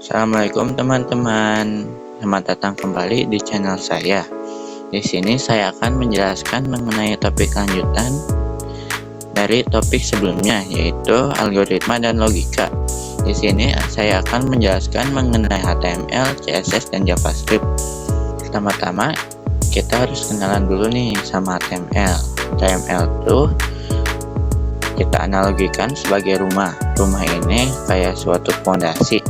Assalamualaikum teman-teman. Selamat datang kembali di channel saya. Di sini saya akan menjelaskan mengenai topik lanjutan dari topik sebelumnya, yaitu algoritma dan logika. Di sini saya akan menjelaskan mengenai HTML, CSS, dan JavaScript. Pertama-tama kita harus kenalan dulu nih sama HTML. HTML itu kita analogikan sebagai rumah. Rumah ini kayak suatu fondasi.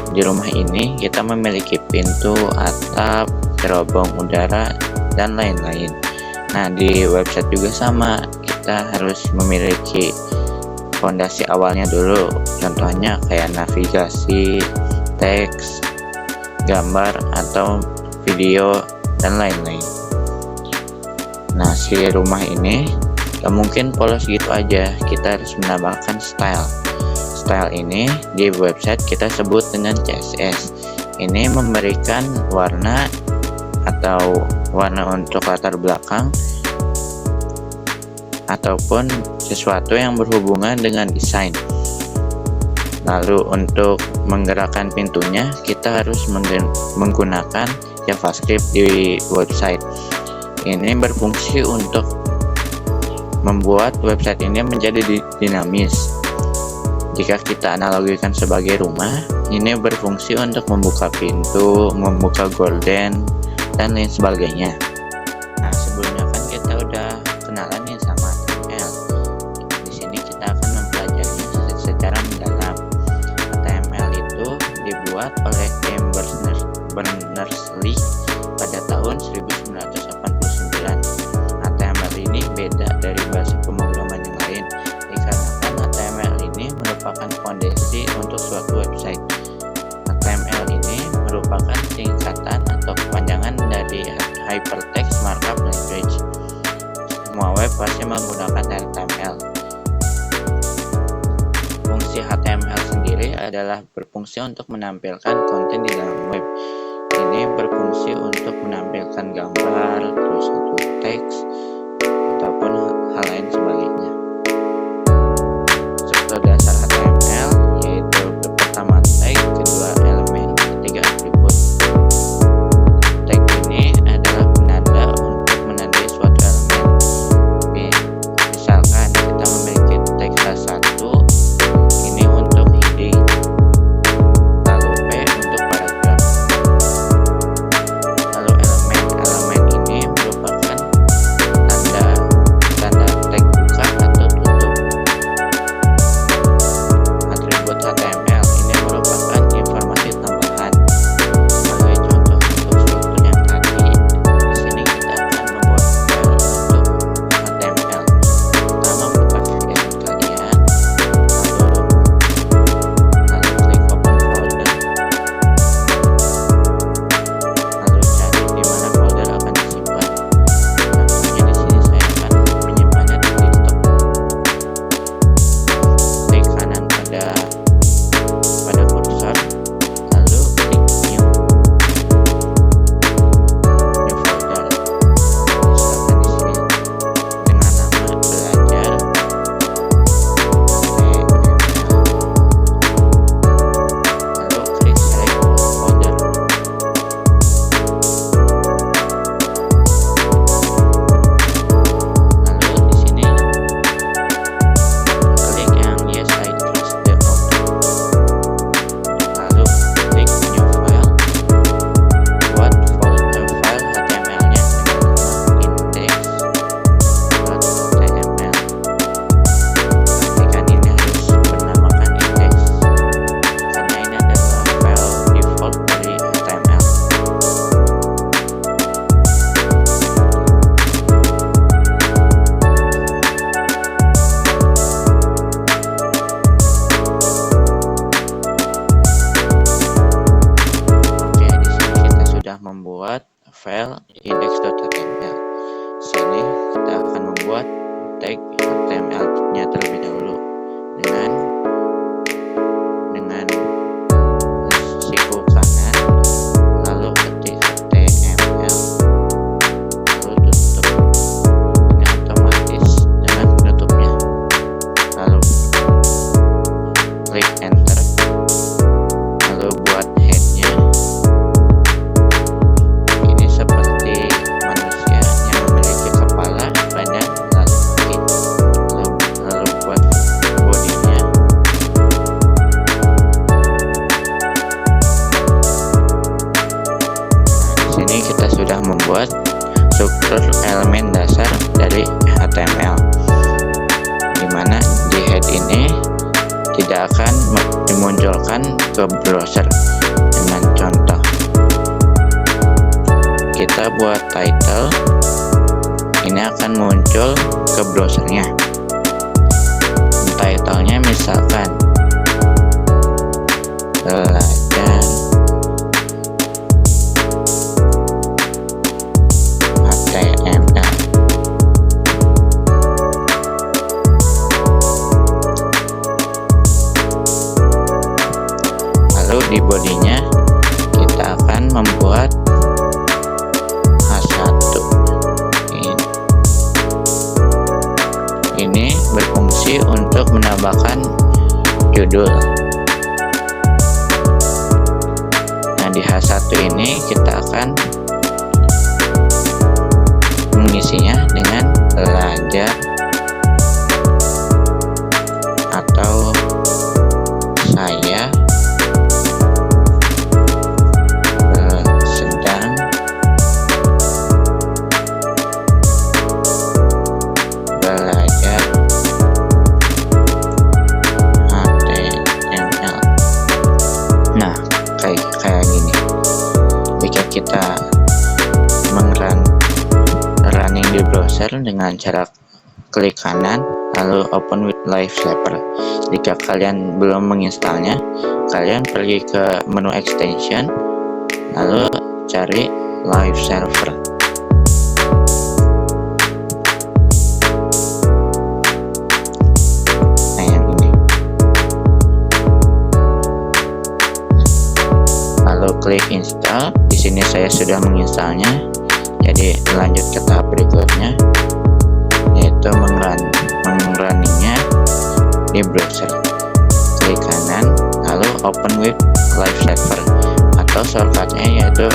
Di rumah ini kita memiliki pintu, atap, cerobong udara, dan lain-lain. Nah, di website juga sama, kita harus memiliki fondasi awalnya dulu. Contohnya kayak navigasi, teks, gambar, atau video, dan lain-lain. Nah, si rumah ini gak mungkin polos gitu aja, kita harus menambahkan style. Style ini di website kita sebut dengan CSS. Ini memberikan warna atau warna untuk latar belakang ataupun sesuatu yang berhubungan dengan desain. Lalu untuk menggerakkan pintunya kita harus menggunakan JavaScript di website. Ini berfungsi untuk membuat website ini menjadi dinamis. Jika kita analogikan sebagai rumah, ini berfungsi untuk membuka pintu, membuka gorden, dan lain sebagainya. Nah, sebelumnya kan kita udah kenalan nih sama HTML. Di sini kita akan mempelajarinya secara mendalam. HTML itu dibuat oleh Tim Berners-Lee pada tahun 1989. HTML ini beda dari bahasa pemrograman yang lain, dikarenakan HTML ini merupakan fondasi untuk suatu website. HTML ini merupakan singkatan atau kepanjangan dari Hypertext Markup Language. Semua web pasti menggunakan HTML. Fungsi HTML sendiri adalah berfungsi untuk menampilkan konten di dalam web. Ini berfungsi untuk menampilkan gambar, terus untuk teks, ataupun hal lain sebagainya. Struktur dasar HTML yaitu pertama tag, kedua elemen, ketiga atribut. Tag ini adalah penanda untuk menandai suatu elemen. Misalkan kita memiliki tag H1, ini untuk heading, lalu P untuk paragraf. Lalu elemen ini merupakan tidak akan dimunculkan ke browser. Dengan contoh, kita buat title, ini akan muncul ke browsernya. Titlenya misalkan belajar HTML. Lalu di bodinya kita akan membuat H1. Ini berfungsi untuk menambahkan judul. Nah, di H1 ini kita akan mengisinya dengan belajar atau saya sedang belajar HTML. Nah, kayak gini. Jika kita running di browser dengan cara klik kanan lalu open with live server. Jika kalian belum menginstalnya, kalian pergi ke menu extension lalu cari live server. Nah, yang ini. Lalu klik install. Di sini saya sudah menginstalnya. Jadi lanjut ke tahap berikutnya, yaitu mengrunning-nya di browser. Klik kanan lalu open with live server, atau shortcutnya yaitu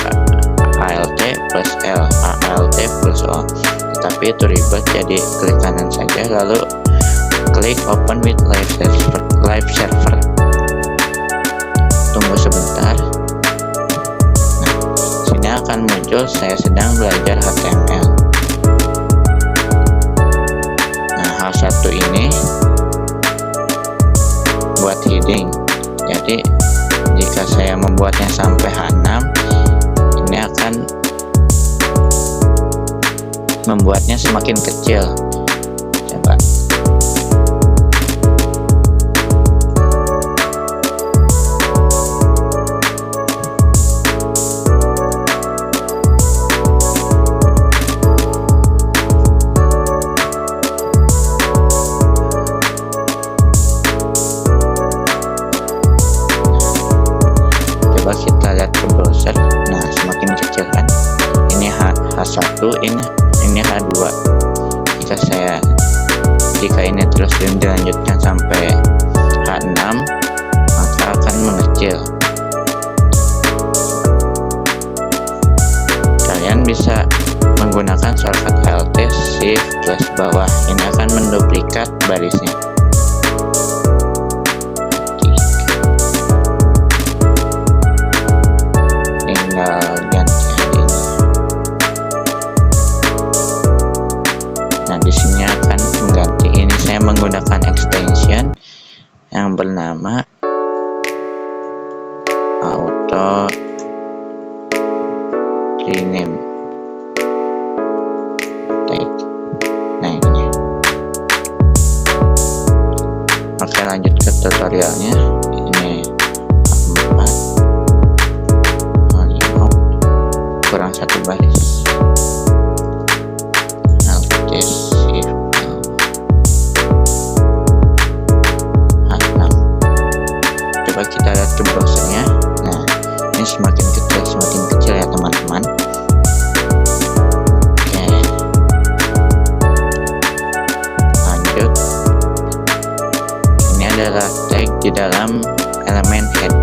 ALT plus L, ALT plus O. Tapi itu ribet, jadi klik kanan saja lalu klik open with live server. Tunggu sebentar. Akan muncul saya sedang belajar HTML. Nah, H1 ini buat heading. Jadi jika saya membuatnya sampai H6, ini akan membuatnya semakin kecil. Coba. Kita lihat ke browser. Nah, semakin kecil kan. Ini H1, ini H2. Jika ini terus dilanjutkan sampai H6, maka akan mengecil. Kalian bisa menggunakan shortcut Alt Shift plus bawah. Ini akan menduplikat barisnya. Menggunakan extension yang bernama auto rename tag. Nah, ini. Oke, lanjut ke tutorialnya. Ini 4 kurang 1 baris. Coba kita lihat ke browsernya. Nah, ini semakin kecil ya teman-teman. Oke, lanjut. Ini adalah tag di dalam elemen head,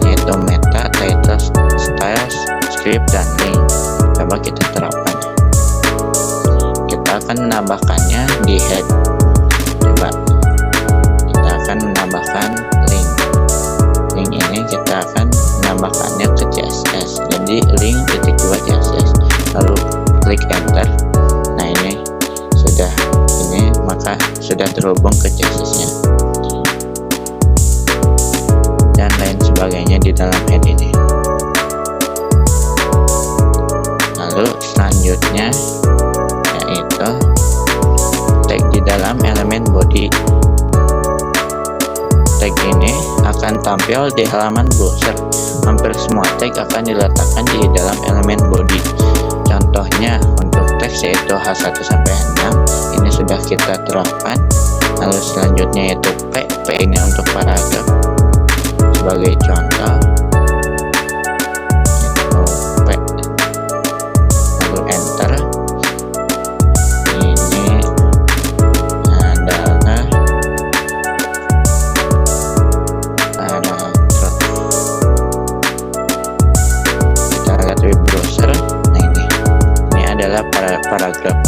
yaitu meta, title, styles, script, dan link. Coba kita terapkan. Kita akan menambahkannya di head. Coba kita akan menambahkan link ini, kita akan menambahkannya ke CSS. Jadi link.2 CSS, lalu klik enter. Nah, ini maka sudah terhubung ke CSS nya. sebagainya di dalam head ini. Lalu selanjutnya yaitu tag di dalam elemen body. Tag ini akan tampil di halaman browser. Hampir semua tag akan diletakkan di dalam elemen body. Contohnya untuk teks yaitu H1 sampai H6 ini sudah kita terapkan. Lalu selanjutnya yaitu P ini untuk paragraf. Sebagai contoh P, lalu enter. Ini adalah paragraf. Kita lihat di browser. Nah, ini adalah paragraf.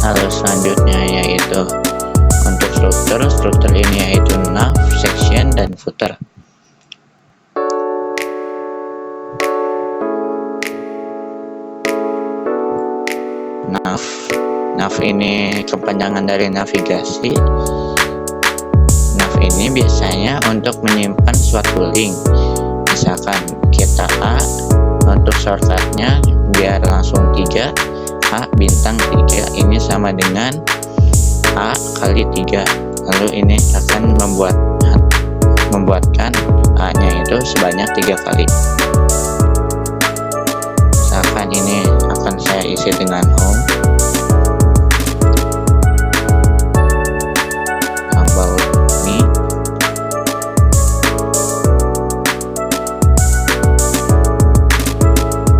Lalu selanjutnya yaitu untuk struktur ini yaitu nav, section, dan footer. Nav ini kepanjangan dari navigasi. Nav ini biasanya untuk menyimpan suatu link. Misalkan kita A, untuk shortcutnya biar langsung 3, A bintang 3 ini sama dengan A kali 3. Lalu ini akan membuatkan A nya itu sebanyak 3 kali. Misalkan ini akan saya isi dengan home, about me,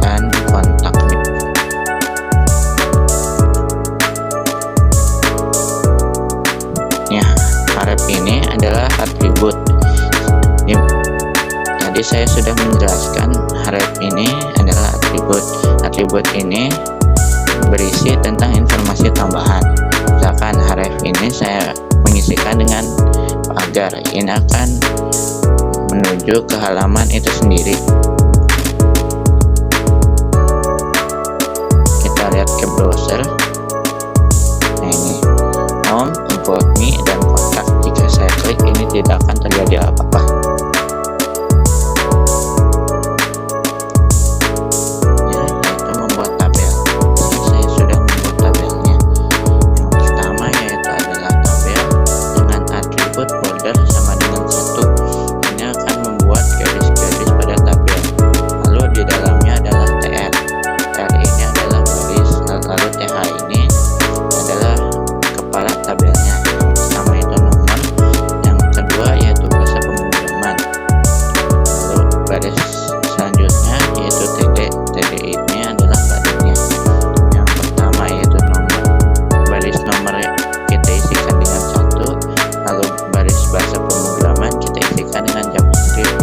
dan kontak me. Harap ini adalah atribut. Jadi saya sudah menjelaskan harap ini adalah atribut. Atribut ini berisi tentang informasi tambahan. Misalkan harap ini saya mengisikan dengan pagar, ini akan menuju ke halaman itu sendiri. Kita lihat ke browser. Nah, ini home, about me, dan kontak. Jika saya klik ini tidak akan terjadi apa-apa. Yaitu membuat tabel. Saya sudah membuat tabelnya. Yang pertama yaitu adalah tabel dengan atribut border sama dengan 1. Ini akan membuat garis-garis pada tabel. Lalu di dalamnya adalah TR. TR ini adalah baris. Lalu TH ini adalah kepala tabelnya. Pertama itu nomor, yang kedua yaitu bahasa pemrograman. Lalu baris selanjutnya yaitu TD. TD ini adalah barisnya. Yang pertama yaitu nomor. Baris nomor kita isikan dengan 1. Lalu baris bahasa pemrograman kita isikan dengan JavaScript.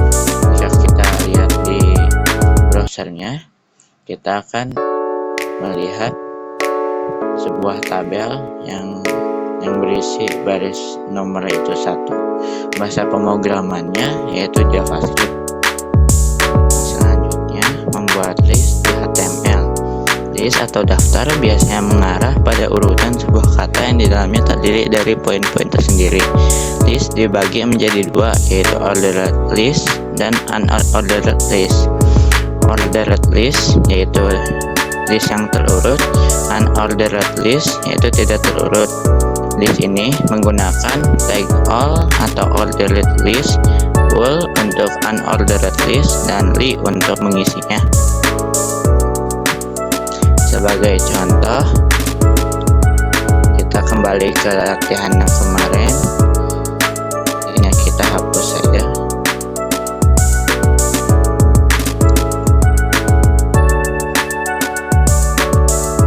Jika kita lihat di browsernya, kita akan melihat sebuah tabel yang berisi baris nomor itu 1. Bahasa pemrogramannya yaitu JavaScript. Selanjutnya membuat list di HTML. List atau daftar biasanya mengarah pada urutan sebuah kata yang di dalamnya terdiri dari poin-poin tersendiri. List dibagi menjadi 2, yaitu ordered list dan unordered list. Ordered list yaitu list yang terurut, unordered list yaitu tidak terurut. List ini menggunakan tag all atau ordered list, full untuk unordered list, dan li untuk mengisinya. Sebagai contoh, kita kembali ke latihan yang kemarin. Ini kita hapus saja.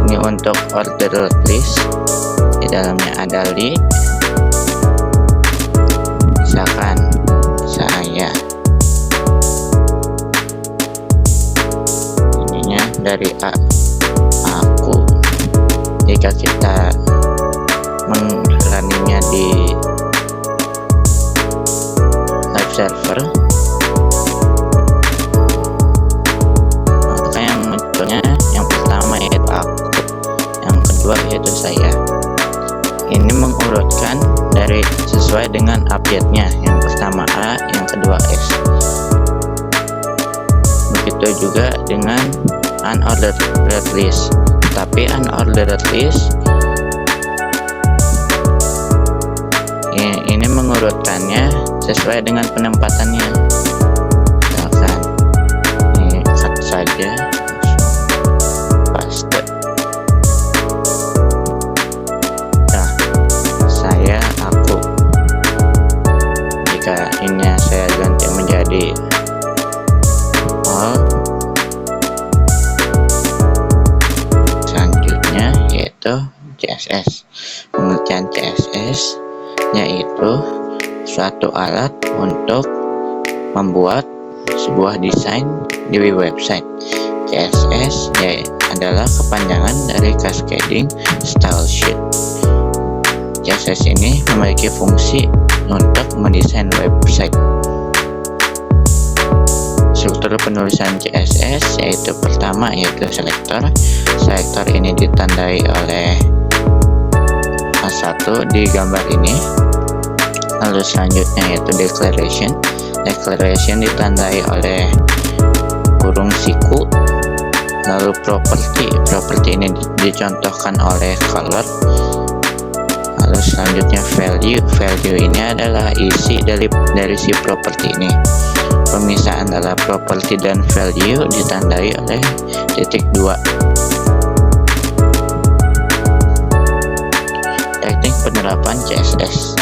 Ini untuk ordered list. Di dalamnya ada li. Misalkan saya, ininya dari A, aku. Jika kita menrunnya di live server, maka yang munculnya yang pertama yaitu aku, yang kedua yaitu saya. Ini mengurutkan sesuai dengan update-nya. Yang pertama A, yang kedua S. Begitu juga dengan unordered list. Tapi unordered list ini mengurutkannya sesuai dengan penempatannya. Misalkan ini cut saja, paste. Nah, saya, aku. Jika ini saya ganti menjadi all, selanjutnya yaitu CSS. Pengertian CSS yaitu suatu alat untuk membuat sebuah desain di website. CSS adalah kepanjangan dari Cascading Style Sheet. CSS ini memiliki fungsi untuk mendesain website. Struktur penulisan CSS yaitu pertama yaitu selektor. Selektor ini ditandai oleh A1 di gambar ini. Lalu selanjutnya yaitu declaration. Declaration ditandai oleh kurung siku. Lalu property. Property ini dicontohkan oleh color. Lalu selanjutnya value. Value ini adalah isi dari si property ini. Pemisahan antara property dan value ditandai oleh titik 2. Teknik penerapan CSS.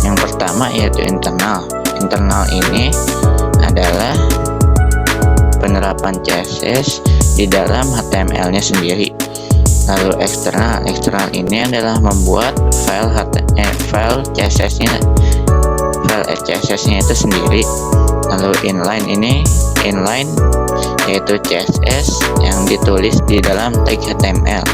Yang pertama yaitu internal. Internal ini adalah penerapan CSS di dalam HTML-nya sendiri. Lalu eksternal. Eksternal ini adalah membuat file CSS-nya itu sendiri. Lalu inline ini, inline yaitu CSS yang ditulis di dalam tag HTML.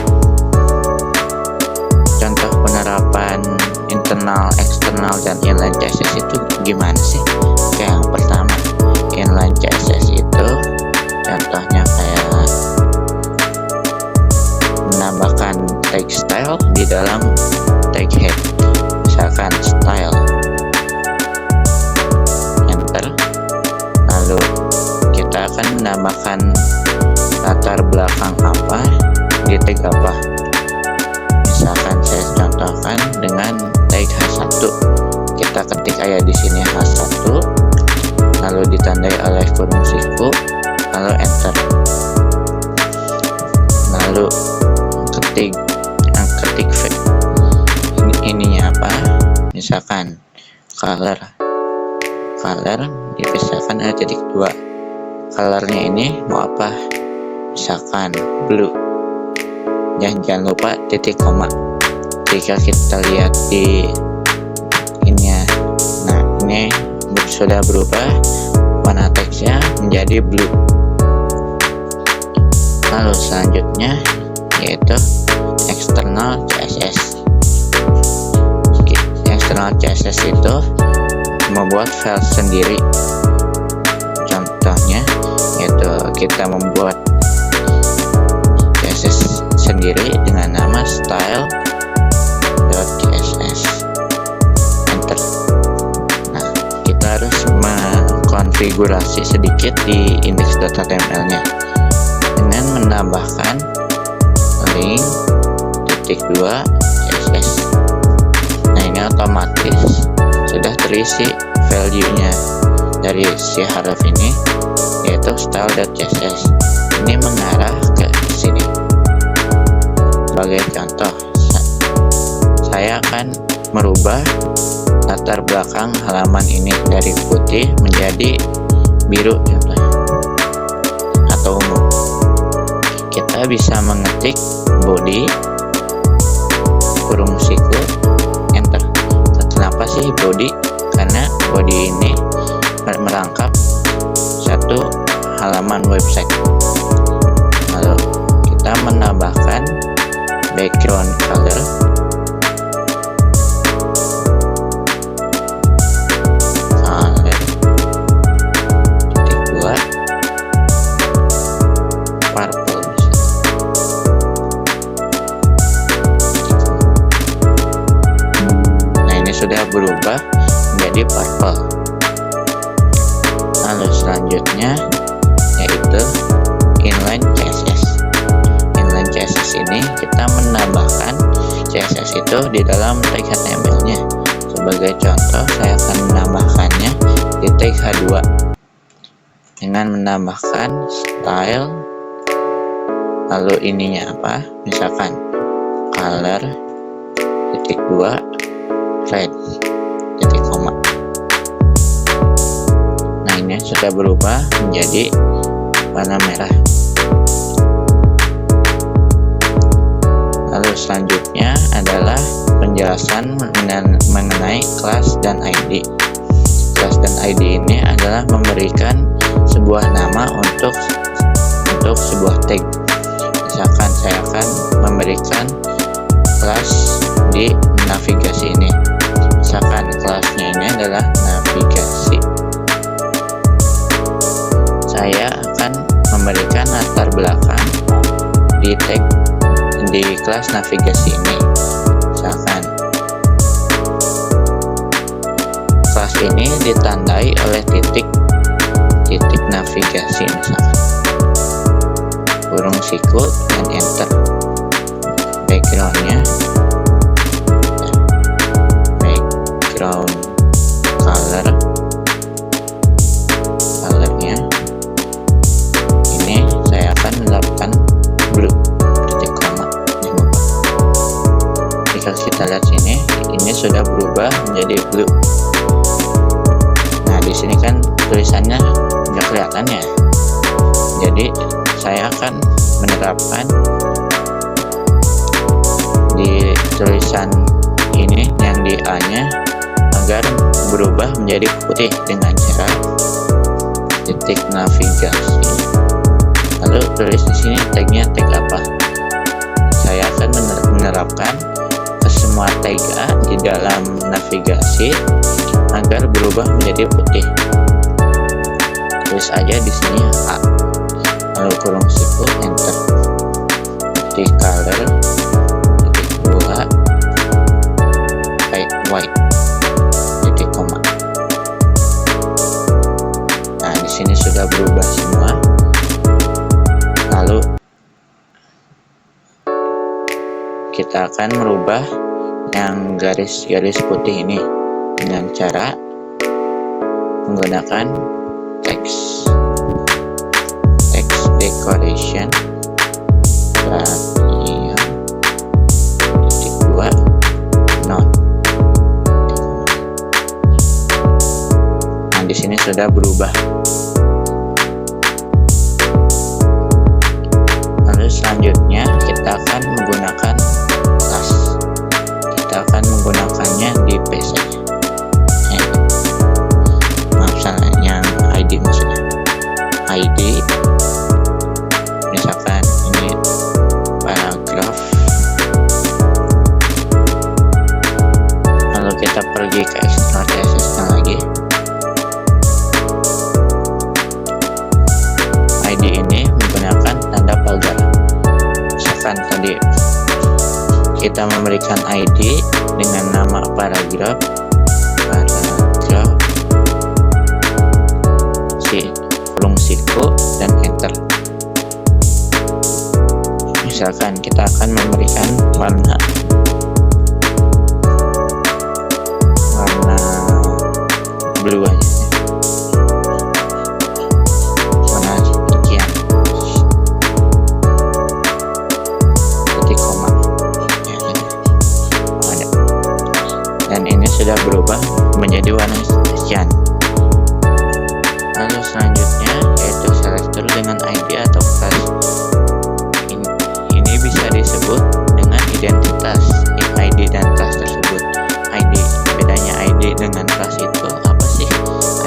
Contoh penerapan internal, eksternal, dan inline CSS itu gimana sih? Oke, yang pertama inline CSS itu contohnya kayak menambahkan tag style di dalam tag head. Misalkan style, enter. Lalu kita akan menambahkan latar belakang apa di tag apa. Misalkan saya contohkan dengan tag H1. Kita ketik aja di sini H1, lalu ditandai oleh kurung siku, lalu enter. Lalu ketik ininya apa? Misalkan color. Color dipisahkan ada titik 2. Colornya ini mau apa? Misalkan blue. Jangan lupa titik koma. Jika kita lihat di ini ya, nah ini sudah berubah warna teksnya menjadi blue. Lalu selanjutnya yaitu external CSS. External CSS itu membuat file sendiri. Contohnya yaitu kita membuat CSS sendiri dengan nama style.css. Enter. Nah, kita harus mengkonfigurasi sedikit di index.html-nya dengan menambahkan link titik 2 CSS. Nah, ini otomatis sudah terisi value-nya dari si huruf ini yaitu style.css. Ini mengarah ke sini. Sebagai contoh, saya akan merubah latar belakang halaman ini dari putih menjadi biru contohnya, atau ungu. Kita bisa mengetik body kurung siku, enter. Kenapa sih body? Karena body ini merangkap satu halaman website. Lalu kita menambahkan background color. Nah, berubah menjadi purple. Lalu selanjutnya yaitu inline CSS. Inline CSS ini kita menambahkan CSS itu di dalam tag HTML-nya. Sebagai contoh, saya akan menambahkannya di tag H2 dengan menambahkan style, lalu ininya apa? Misalkan color .2 red titik koma. Nah, ini sudah berubah menjadi warna merah. Lalu selanjutnya adalah penjelasan mengenai kelas dan ID. Kelas dan ID ini adalah memberikan sebuah nama untuk sebuah tag. Misalkan saya akan memberikan kelas di navigasi ini. Misalkan kelasnya ini adalah navigasi. Saya akan memberikan latar belakang di tag di kelas navigasi ini. Misalkan kelas ini ditandai oleh titik navigasi, misalkan kurung siku dan enter. Backgroundnya background colornya ini saya akan menetapkan blue titik koma. Jika kita lihat sini, ini sudah berubah menjadi blue. Nah, di sini kan tulisannya nggak kelihatan ya. Jadi saya akan menerapkan di tulisan ini yang di A-nya agar berubah menjadi putih dengan cara titik navigasi. Lalu tulis di sini tagnya tag apa? Saya akan menerapkan ke semua tag A di dalam navigasi agar berubah menjadi putih. Tulis aja di sini A. Lalu kurung siku enter. Di color titik 2 white titik koma. Nah, di sini sudah berubah semua. Lalu kita akan merubah yang garis-garis putih ini dengan cara menggunakan text decoration titik 2 not. Nah, di sini sudah berubah. Lalu selanjutnya kita akan menggunakan kelas. Kita akan menggunakannya di PC. Maaf, salah, yang ID maksudnya. ID misalkan ini paragraf. Lalu kita pergi ke external CSS lagi. ID ini menggunakan tanda pagar. Misalkan tadi kita memberikan ID dengan nama paragraf kurung siku dan enter. Misalkan kita akan memberikan warna blue aja, warna sekian titik koma ya, ada. Dan ini sudah berubah menjadi warna sekian. Lalu selanjutnya yaitu selector dengan ID atau kelas. Ini bisa disebut dengan identitas ID dan kelas tersebut. ID, bedanya ID dengan kelas itu apa sih?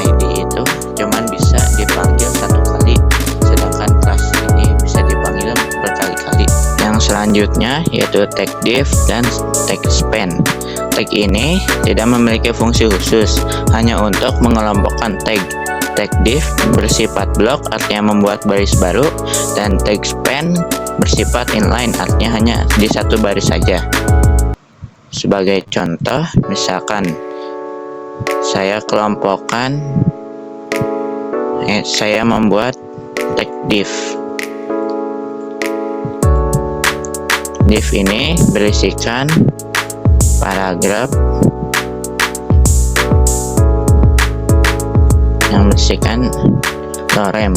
ID itu cuman bisa dipanggil satu kali, sedangkan kelas ini bisa dipanggil berkali-kali. Yang selanjutnya yaitu tag div dan tag span. Tag ini tidak memiliki fungsi khusus, hanya untuk mengelompokkan tag. Tag div bersifat blok, artinya membuat baris baru, dan tag span bersifat inline, artinya hanya di satu baris saja. Sebagai contoh, misalkan saya kelompokkan, saya membuat tag div. Div ini berisikan paragraf yang berisikan lorem.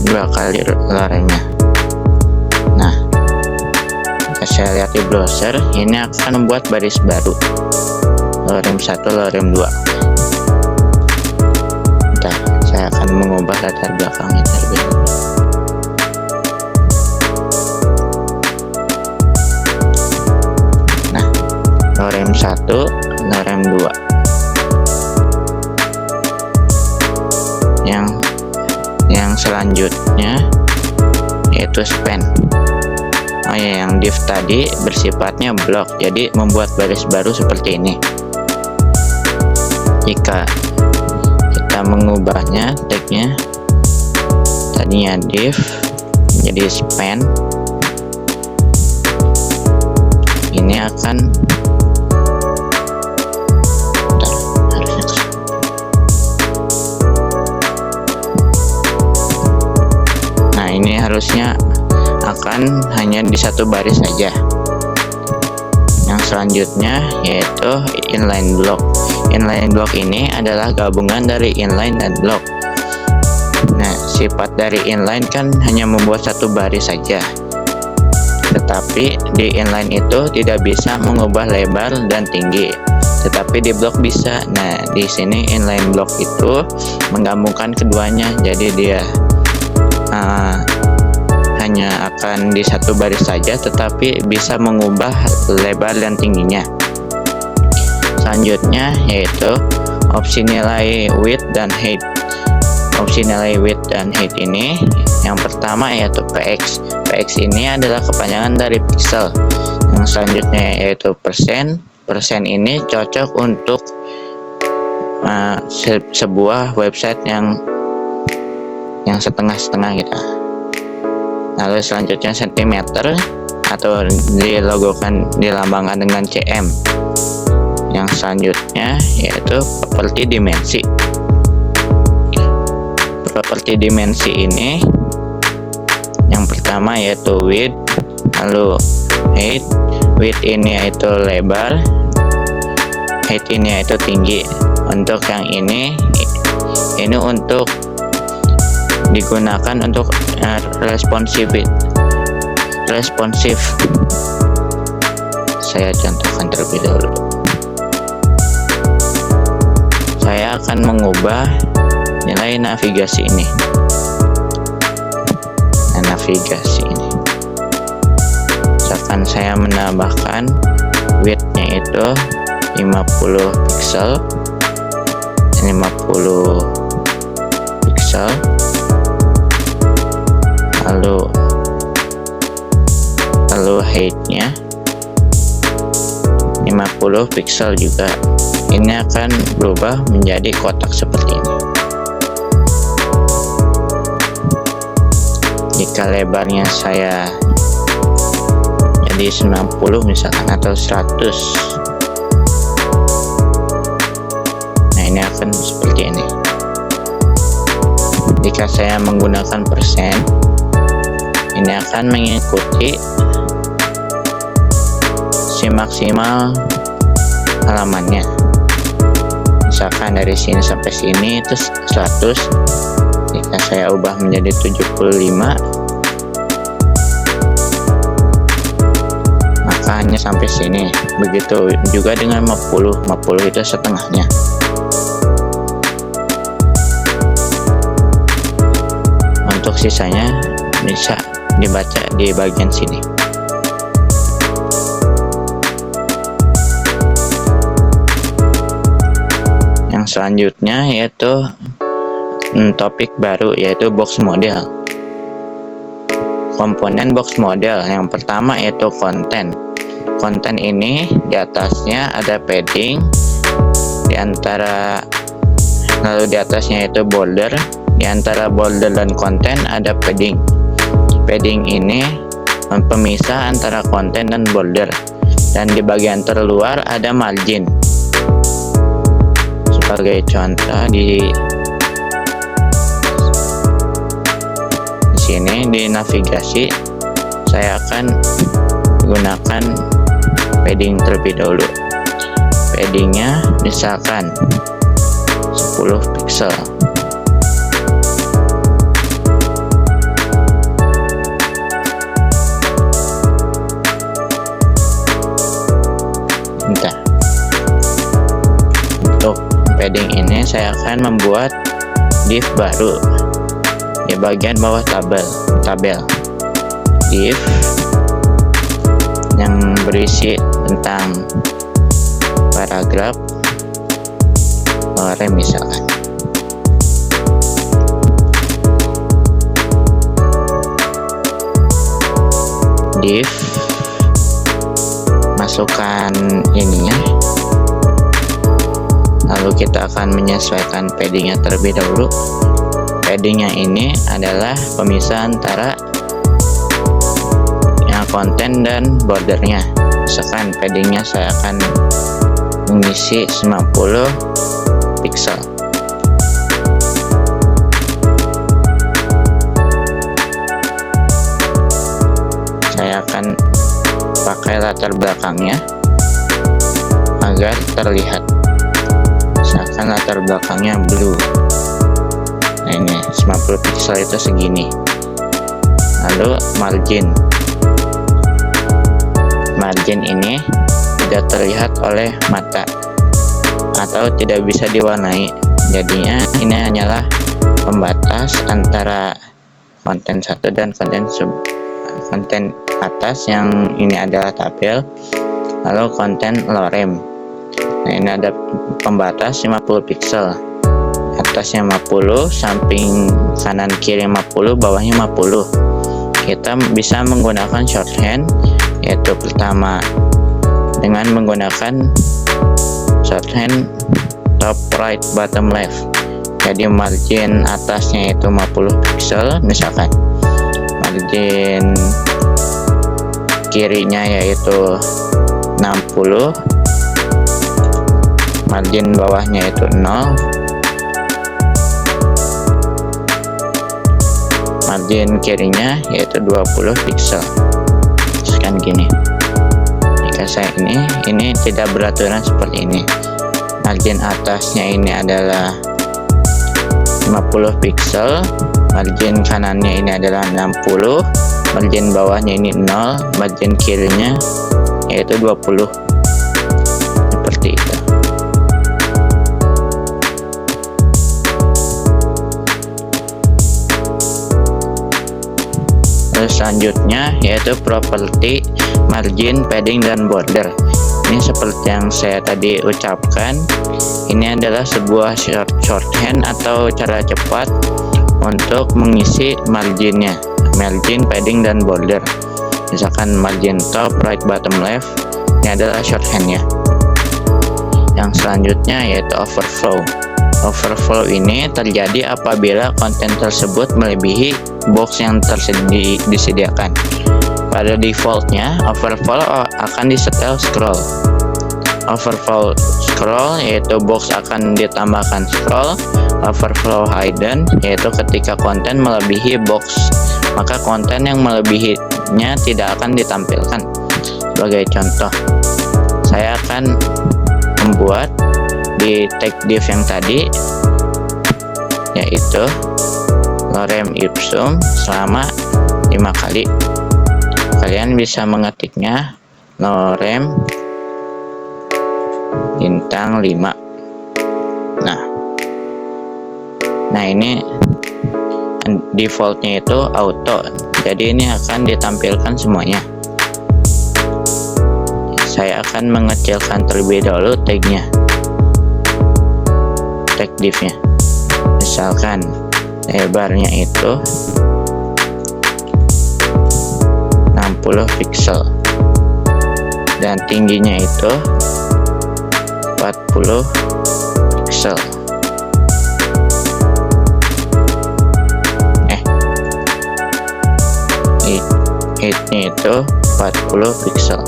Dua kali loremnya. Nah, jika saya lihat di browser, ini akan membuat baris baru, lorem 1, lorem 2. Bentar, saya akan mengubah latar belakangnya terlebih dahulu. Nah, lorem 1, lorem 2. Yang selanjutnya yaitu span. Oh ya, yang div tadi bersifatnya blok, jadi membuat baris baru seperti ini. Jika kita mengubahnya, tagnya tadinya div jadi span, ini akan ini harusnya akan hanya di satu baris saja. Yang selanjutnya yaitu inline block. Inline block ini adalah gabungan dari inline dan block. Nah, sifat dari inline kan hanya membuat satu baris saja, tetapi di inline itu tidak bisa mengubah lebar dan tinggi, tetapi di block bisa. Nah, di sini inline block itu menggabungkan keduanya, jadi dia hanya akan di satu baris saja, tetapi bisa mengubah lebar dan tingginya. Selanjutnya yaitu opsi nilai width dan height. Opsi nilai width dan height ini yang pertama yaitu px. Px ini adalah kepanjangan dari pixel. Yang selanjutnya yaitu persen. Persen ini cocok untuk sebuah website yang setengah-setengah gitu. Lalu selanjutnya sentimeter atau dilambangkan dengan cm. Yang selanjutnya yaitu properti dimensi. Properti dimensi ini yang pertama yaitu width, lalu height. Width ini yaitu lebar, height ini yaitu tinggi. Untuk yang ini untuk digunakan untuk responsif. Saya contohkan terlebih dahulu. Saya akan mengubah nilai navigasi ini. Nah, navigasi ini. Misalkan saya menambahkan width-nya itu 50 pixel, 50 pixel. Lalu height-nya 50 pixel juga. Ini akan berubah menjadi kotak seperti ini. Jika lebarnya saya jadi 90 misalkan atau 100, nah ini akan seperti ini. Jika saya menggunakan persen, ini akan mengikuti si maksimal halamannya. Misalkan dari sini sampai sini itu 100. Jika saya ubah menjadi 75, maka hanya sampai sini. Begitu juga dengan 50 itu setengahnya. Untuk sisanya bisa dibaca di bagian sini. Yang selanjutnya yaitu topik baru, yaitu box model. Komponen box model yang pertama yaitu konten. Konten ini di atasnya ada padding, lalu di atasnya itu border. Di antara border dan konten ada padding. Padding ini pemisah antara konten dan border. dan di bagian terluar ada margin. Sebagai contoh di sini di navigasi saya akan gunakan padding terlebih dahulu. Paddingnya misalkan 10 pixel. Untuk padding ini saya akan membuat div baru di bagian bawah tabel div yang berisi tentang paragraf lorem misalkan. Div, masukkan ininya, lalu kita akan menyesuaikan paddingnya terlebih dahulu. Paddingnya ini adalah pemisah antara konten dan bordernya. Misalkan paddingnya saya akan mengisi 90 pixel. Saya akan pakai latar belakangnya agar terlihat. Misalkan latar belakangnya blue. Nah, ini 90 pixel itu segini. Lalu margin ini tidak terlihat oleh mata atau tidak bisa diwarnai, jadinya ini hanyalah pembatas antara konten satu dan konten atas, yang ini adalah tabel, lalu konten lorem. Nah, ini ada pembatas 50 pixel, atasnya 50, samping kanan kiri 50, bawahnya 50. Kita bisa menggunakan shorthand, yaitu pertama dengan menggunakan shorthand top right bottom left. Jadi margin atasnya itu 50 pixel misalkan, margin kirinya yaitu 60, margin bawahnya itu 0, margin kirinya yaitu 20 pixel. Kan gini. Jika saya ini tidak beraturan seperti ini. Margin atasnya ini adalah 50 pixel, margin kanannya ini adalah 60, margin bawahnya ini 0, margin kirinya yaitu 20. Seperti itu. Selanjutnya yaitu properti margin, padding, dan border. Ini seperti yang saya tadi ucapkan, ini adalah sebuah shorthand atau cara cepat untuk mengisi marginnya, margin, padding, dan border. Misalkan margin top right bottom left, ini adalah shorthandnya. Yang selanjutnya yaitu overflow. Overflow ini terjadi apabila konten tersebut melebihi box yang disediakan. Pada defaultnya, overflow akan disetel scroll. Overflow scroll yaitu box akan ditambahkan scroll. Overflow hidden yaitu ketika konten melebihi box, maka konten yang melebihinya tidak akan ditampilkan. Sebagai contoh, saya akan membuat di tag div yang tadi, yaitu lorem ipsum selama 5 kali. Kalian bisa mengetiknya lorem bintang 5. Nah ini defaultnya itu auto, jadi ini akan ditampilkan semuanya. Saya akan mengecilkan terlebih dahulu tagnya, tag divnya. Misalkan lebarnya itu 60 pixel dan tingginya itu 40 pixel. Height-nya itu 40 pixel.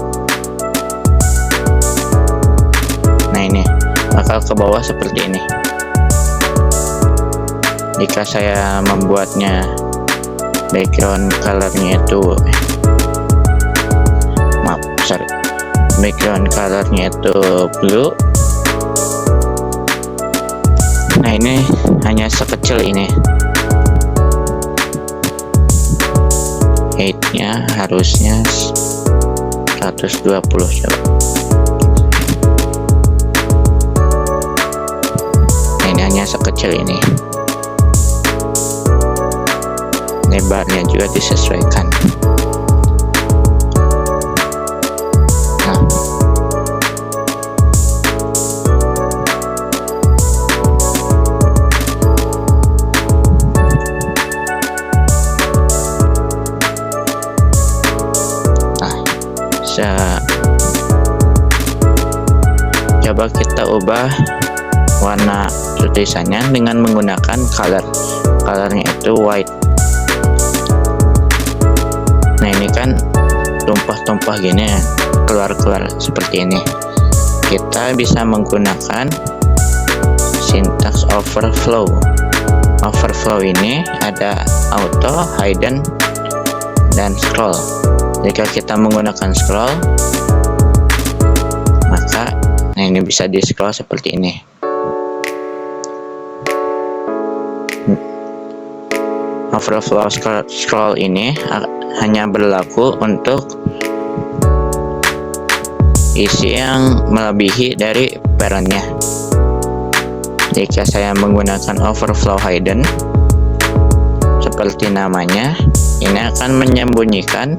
ini bakal ke bawah seperti ini. Jika saya membuatnya background colornya itu background colornya itu blue, nah ini hanya sekecil ini. Height-nya harusnya 120 coba. Nah, ini hanya sekecil ini. Lebarnya juga disesuaikan. Coba kita ubah warna tulisannya dengan menggunakan colornya itu white. Nah ini kan tumpah-tumpah gini ya, keluar seperti ini. Kita bisa menggunakan syntax overflow. Overflow ini ada auto, hidden, dan scroll. Jika kita menggunakan scroll, maka nah ini bisa di scroll seperti ini. Overflow scroll ini hanya berlaku untuk isi yang melebihi dari parentnya. Jika saya menggunakan overflow hidden, seperti namanya, ini akan menyembunyikan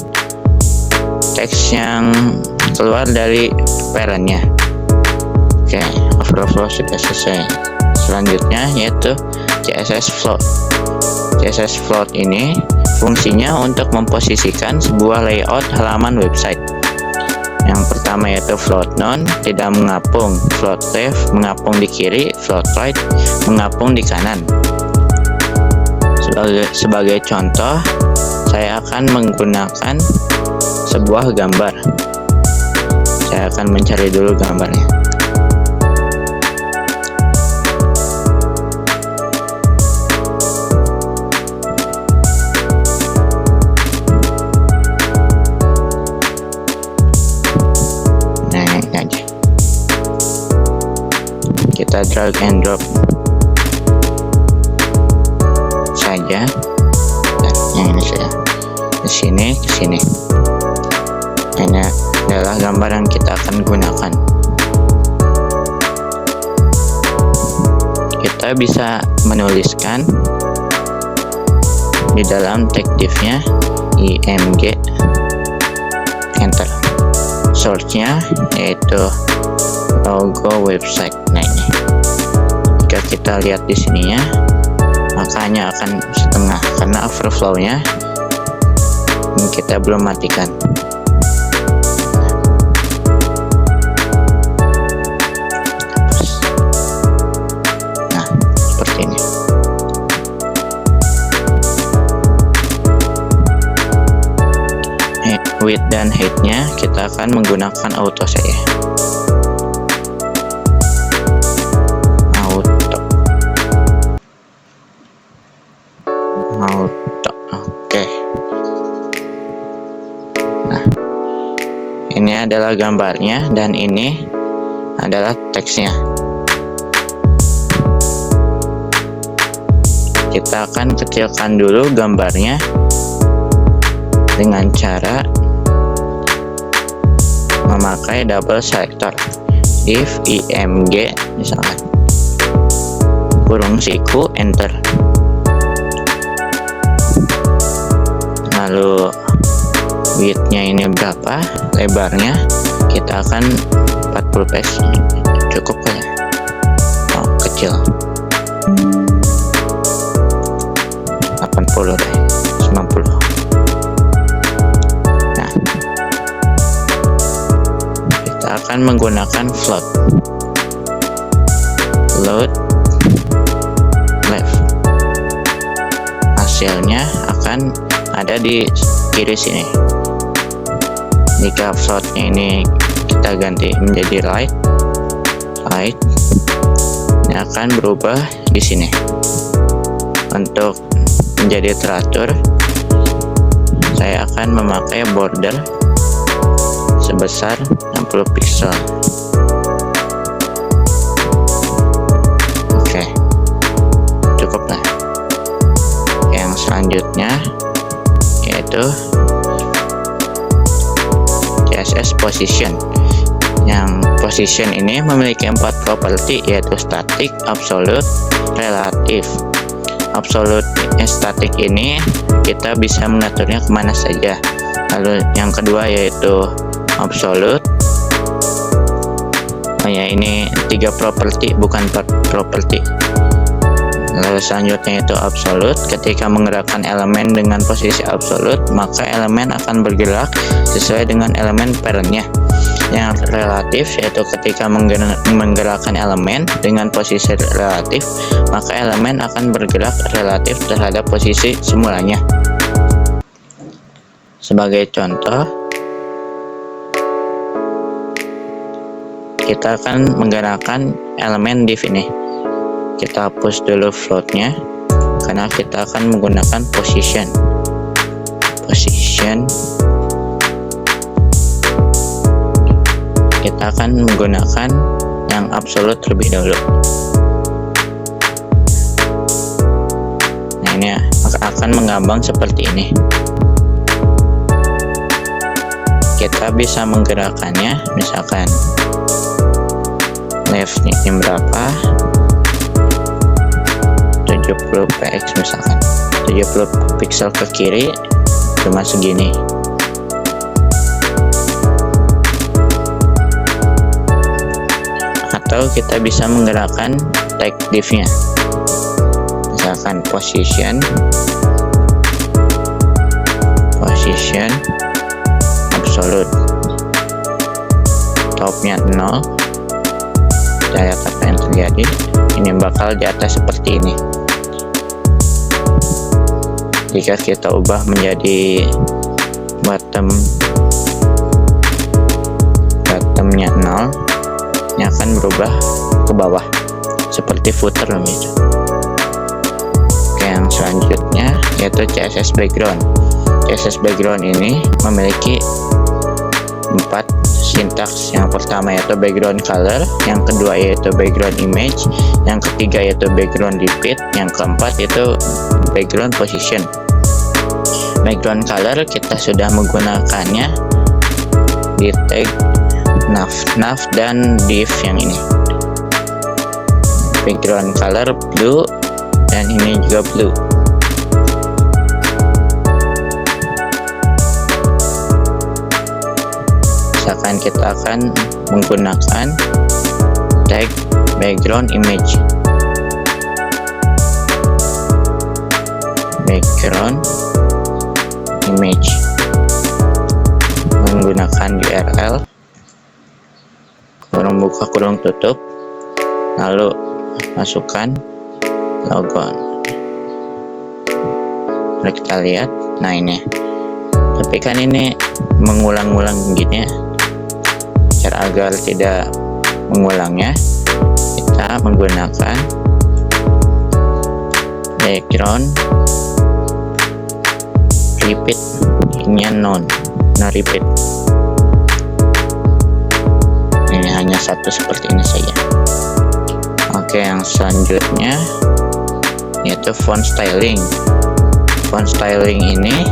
teks yang keluar dari parentnya. Oke, overflow sudah selesai. Selanjutnya yaitu CSS float. CSS float ini fungsinya untuk memposisikan sebuah layout halaman website. Yang pertama yaitu float none, tidak mengapung. Float left, mengapung di kiri. Float right, mengapung di kanan. Sebagai contoh, saya akan menggunakan sebuah gambar. Saya akan mencari dulu gambarnya. Nah, ini aja. Kita drag and drop saja. Dan yang ini saja. Ke sini. Ini adalah gambar yang kita akan gunakan. Kita bisa menuliskan di dalam tag div-nya img, enter. Source-nya yaitu logo website. Nah ini, jika kita lihat di sininya, makanya akan setengah karena overflow-nya kita belum matikan. Nah, seperti ini. Width dan height-nya kita akan menggunakan auto saja. Auto. Oke. Nah, ini adalah gambarnya dan ini adalah teksnya. Kita akan kecilkan dulu gambarnya dengan cara memakai double selector. If img misalkan kurung siku, enter. Lalu width-nya ini berapa, lebarnya kita akan 40 px, cukup ya. Oh, kecil 80 deh, 90. Nah, kita akan menggunakan float left. Hasilnya akan ada di kiri sini. Jika floatnya ini kita ganti menjadi right, height ini akan berubah di sini. Untuk menjadi teratur, saya akan memakai border sebesar 60 pixel. Oke, cukuplah. Yang selanjutnya yaitu CSS position. Yang position ini memiliki 4 properti, yaitu static, absolute, relative. Absolute static ini kita bisa mengaturnya kemana saja. Lalu yang kedua yaitu absolute. Ya, ini 3 properti, bukan 4 properti. Lalu selanjutnya itu absolute. Ketika menggerakkan elemen dengan posisi absolute, maka elemen akan bergerak sesuai dengan elemen parentnya. Yang relatif yaitu ketika menggerakkan elemen dengan posisi relatif, maka elemen akan bergerak relatif terhadap posisi semulanya. Sebagai contoh, kita akan menggerakkan elemen div ini. Kita hapus dulu floatnya karena kita akan menggunakan position. Kita akan menggunakan yang absolute terlebih dahulu. Nah, ini akan mengambang seperti ini. Kita bisa menggerakkannya, misalkan left-nya berapa, 70 px misalkan, 70 pixel ke kiri cuma segini. Atau kita bisa menggerakkan tag div-nya, misalkan position absolute, topnya 0. Kita lihat apa yang terjadi. Ini bakal di atas seperti ini. Jika kita ubah menjadi bottomnya 0, ini akan berubah ke bawah seperti footer gitu. Oke, yang selanjutnya yaitu CSS background. CSS background ini memiliki 4 sintaks. Yang pertama yaitu background color, yang kedua yaitu background image, yang ketiga yaitu background repeat, yang keempat yaitu background position. Background color kita sudah menggunakannya di tag nav dan div yang ini. Background color blue dan ini juga blue. Misalkan kita akan menggunakan tag background image, menggunakan URL kurung buka kurung tutup, lalu masukkan logo. Lalu kita lihat, nah ini, tapi kan ini mengulang-ulang gini ya. Cara agar tidak mengulangnya, kita menggunakan background repeat, ini no repeat. Ini hanya satu seperti ini saja. Oke, yang selanjutnya yaitu font styling. Font styling ini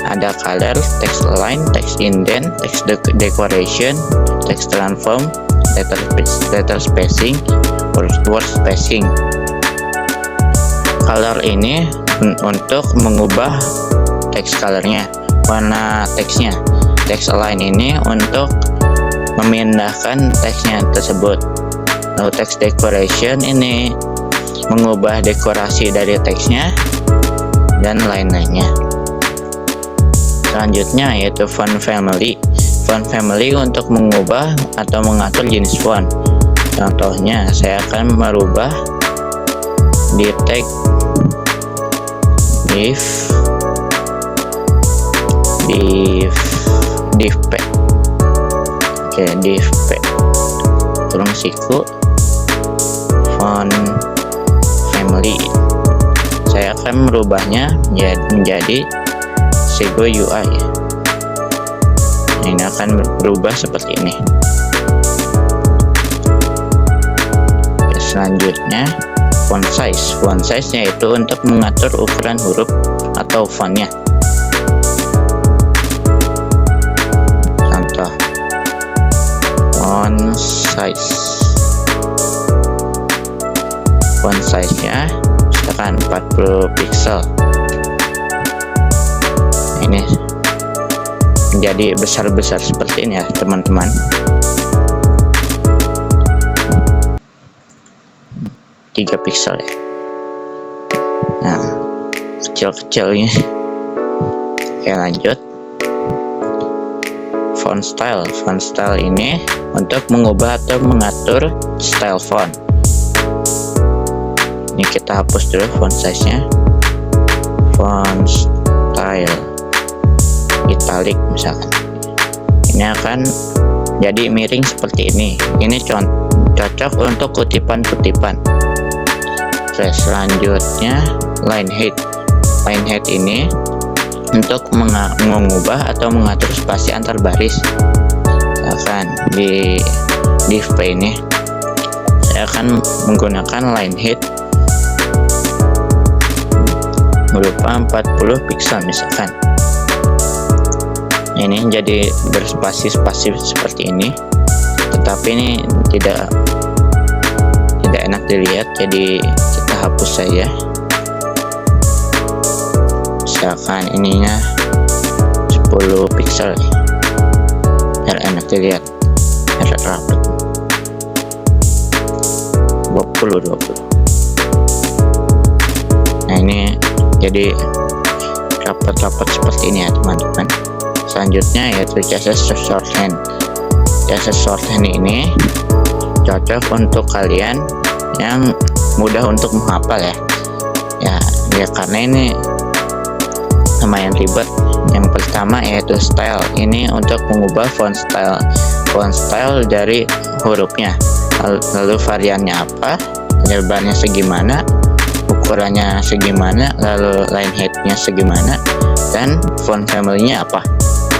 ada color, text align, text indent, text decoration, text transform, letter spacing, word spacing. Color ini untuk mengubah text colornya, warna teksnya. Text align ini untuk memindahkan teksnya tersebut. Lalu text decoration ini mengubah dekorasi dari teksnya dan lain-lainnya. Selanjutnya yaitu font family. Font family untuk mengubah atau mengatur jenis font. Contohnya saya akan merubah di tag div p. Oke, div p kurung Siku font family. Saya akan merubahnya menjadi Sigo UI. Ini akan berubah seperti ini. Selanjutnya font size. Font size yaitu untuk mengatur ukuran huruf atau fontnya. Contoh font size. Font size nya misalkan 40 pixel. Ini menjadi besar-besar seperti ini ya teman-teman. Tiga pixel ya. Nah, kecil-kecilnya. Oke, lanjut. Font style. Font style ini untuk mengubah atau mengatur style font. Ini kita hapus dulu font size-nya. Font style italic misalkan. Ini akan jadi miring seperti ini. Ini cocok untuk kutipan-kutipan. Terus selanjutnya line height. Line height ini untuk mengubah atau mengatur spasi antar baris. Misalkan di div P ini saya akan menggunakan line height berupa 40 pixel misalkan. Ini jadi berspasi-spasi seperti ini, tetapi ini tidak enak dilihat, jadi kita hapus saja. Misalkan ininya 10 pixel biar enak dilihat, biar rapat. 20. Nah, ini jadi rapat-rapat seperti ini ya teman-teman. Selanjutnya yaitu CSS shorthand. CSS shorthand ini cocok untuk kalian yang mudah untuk menghafal ya karena ini lumayan ribet. Yang pertama yaitu style. Ini untuk mengubah font style dari hurufnya, lalu variannya apa, lebarnya segimana, ukurannya segimana, lalu line height-nya segimana, dan font family-nya apa.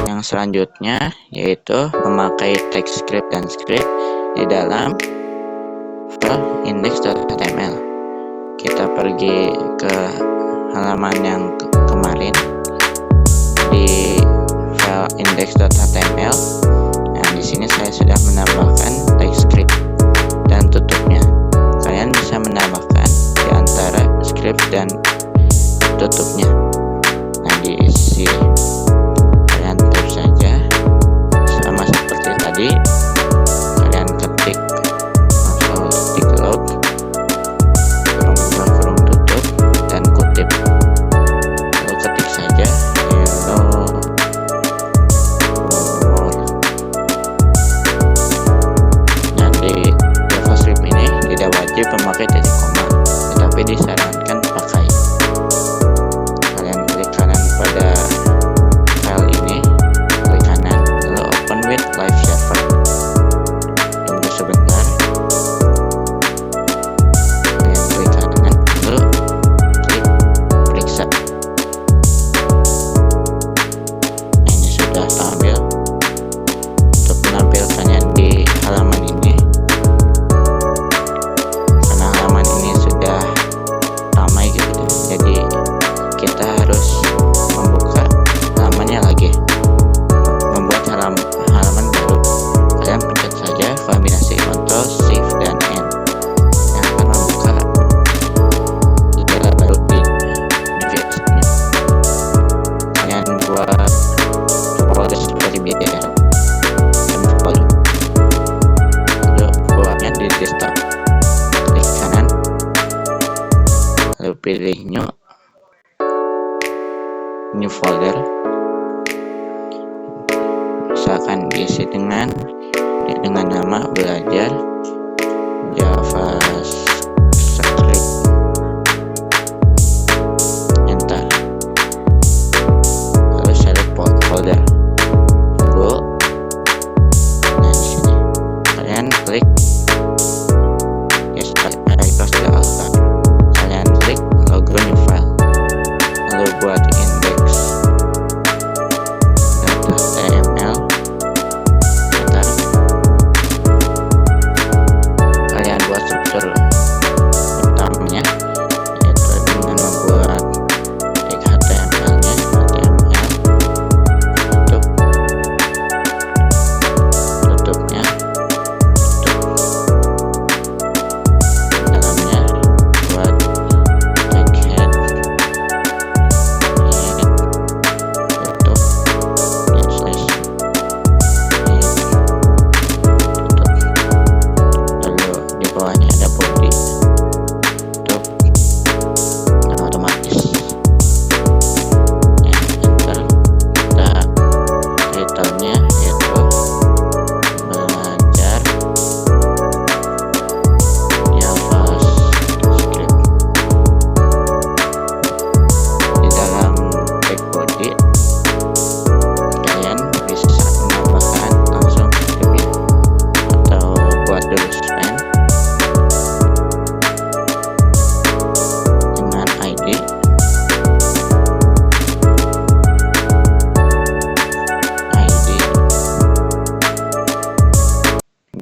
Yang selanjutnya yaitu memakai text script dan script di dalam file index.html. Kita pergi ke halaman yang kemarin di file index.html. Nah, di sini saya sudah menambahkan text script dan tutupnya. Kalian bisa menambahkan di antara script dan tutupnya. Nah, di sini kalian tutup saja sama seperti tadi. Kalian ketik atau ketik log kurung tutup dan kutip, lalu ketik saja hello world. Nah, di JavaScript ini tidak wajib memakai titik koma, tetapi disarankan pakai. Kalian klik kanan pada file ini, klik kanan, lalu open with live server. Tunggu sebentar. Kalian klik kanan, lalu klik periksa. Ini sudah tampil. Untuk menampilkannya di halaman ini, karena halaman ini sudah ramai gitu, jadi kita harus membuka halamannya lagi, membuat halaman baru. Kalian pencet saja kombinasi Ctrl Shift dan N yang akan membuka jendela baru di device-nya. Kalian buat folder seperti biasa dan folder, lalu buatnya di desktop. Klik kanan, lalu pilih new folder. Misalkan diisi dengan nama belajar JavaScript. Enter. Lalu select folder. Tunggu. Nah, di sini kalian klik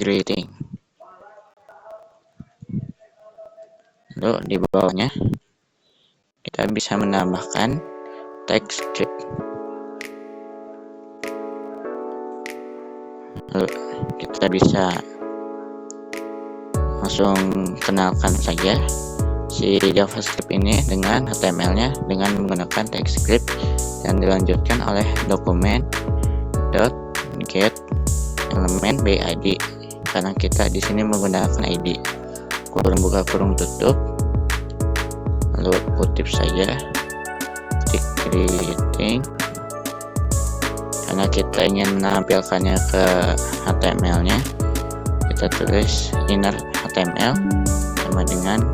greeting. Lalu di bawahnya kita bisa menambahkan text script. Lalu kita bisa langsung kenalkan saja si JavaScript ini dengan HTML-nya dengan menggunakan text script dan dilanjutkan oleh dokumen .get element by ID, karena kita di sini menggunakan ID, kurung buka kurung tutup, lalu kutip saja ketik greeting, karena kita ingin menampilkannya ke HTML-nya. Kita tulis inner HTML sama dengan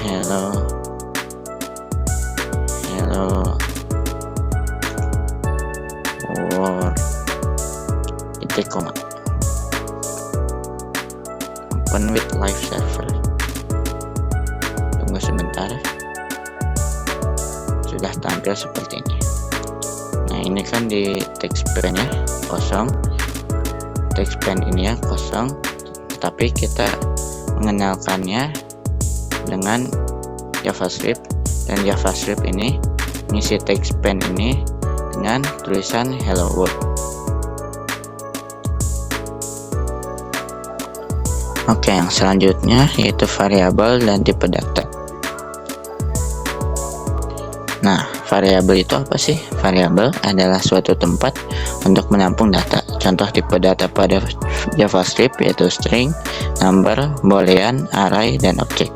hello world titik koma open with live server. Tunggu sebentar, sudah tampil seperti ini. Nah, ini kan di text pane-nya kosong, text pane ini ya kosong, tetapi kita mengenalkannya dengan JavaScript, dan JavaScript ini ngisi text pane ini dengan tulisan hello world. Oke, yang selanjutnya yaitu variabel dan tipe data. Nah, variabel itu apa sih? Variabel adalah suatu tempat untuk menampung data. Contoh tipe data pada JavaScript yaitu string, number, boolean, array, dan object.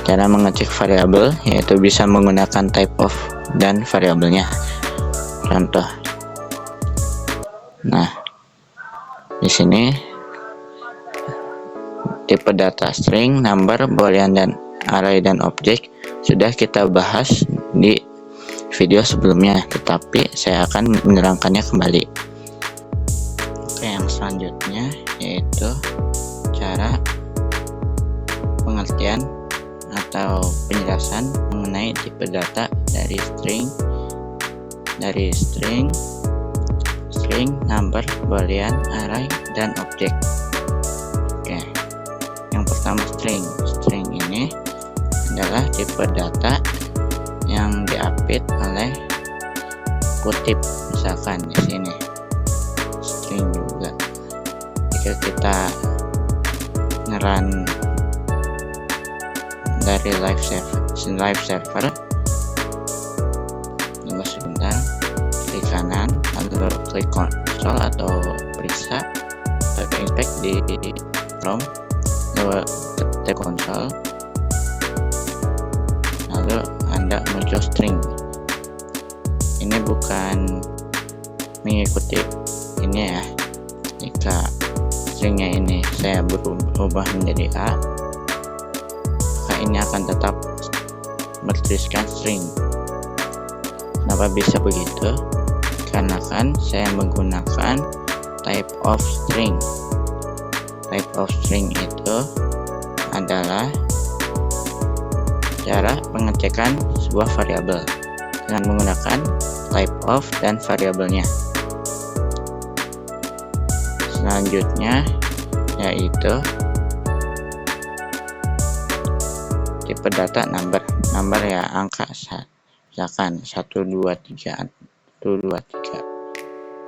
Cara mengecek variabel yaitu bisa menggunakan type of dan variabelnya. Contoh. Nah, di sini tipe data string, number, boolean, dan array dan object sudah kita bahas di video sebelumnya, tetapi saya akan menerangkannya kembali. Oke, yang selanjutnya yaitu cara pengertian atau penjelasan mengenai tipe data dari string, number, boolean, array, dan object. Oke, yang pertama string ini adalah tipe data yang diapit oleh kutip, misalkan di sini string juga. Jika kita ngerun dari live server, tunggu sebentar, klik kanan lalu klik console atau periksa atau inspect di Chrome, lalu ketik console, lalu Anda muncul string. Ini bukan mengikuti ini ya. Jika stringnya ini saya berubah menjadi A, maka ini akan tetap bertuliskan string. Kenapa bisa begitu? Karena kan saya menggunakan type of string. Type of string itu adalah cara pengecekan sebuah variabel dengan menggunakan type of dan variabelnya. Selanjutnya yaitu tipe data number ya, angka, misalkan 123.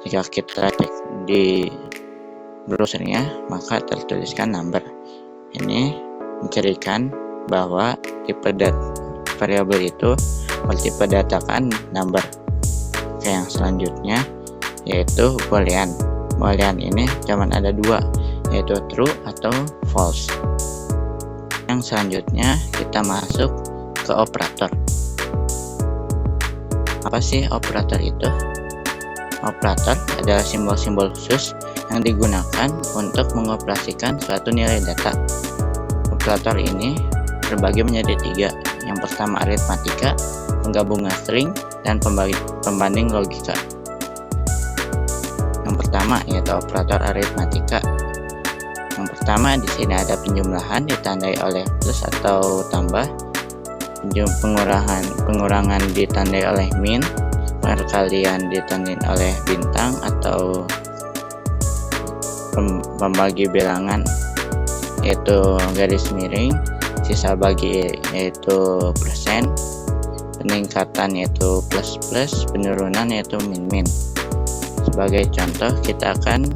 Jika kita cek di browsernya maka tertuliskan number. Ini mencirikan bahwa tipe variabel itu bertipe datakan number. Oke, yang selanjutnya yaitu boolean. Boolean ini cuman ada dua, yaitu true atau false. Yang selanjutnya kita masuk ke operator. Apa sih operator itu? Operator adalah simbol-simbol khusus yang digunakan untuk mengoperasikan suatu nilai data. Operator ini terbagi menjadi tiga. Yang pertama aritmatika, penggabungan string, dan pembanding logika. Yang pertama yaitu operator aritmatika. Yang pertama di sini ada penjumlahan ditandai oleh plus atau tambah, pengurangan ditandai oleh min, perkalian ditandai oleh bintang atau pembagi bilangan yaitu garis miring, sisa bagi yaitu persen, peningkatan yaitu plus plus, penurunan yaitu min min. Sebagai contoh, kita akan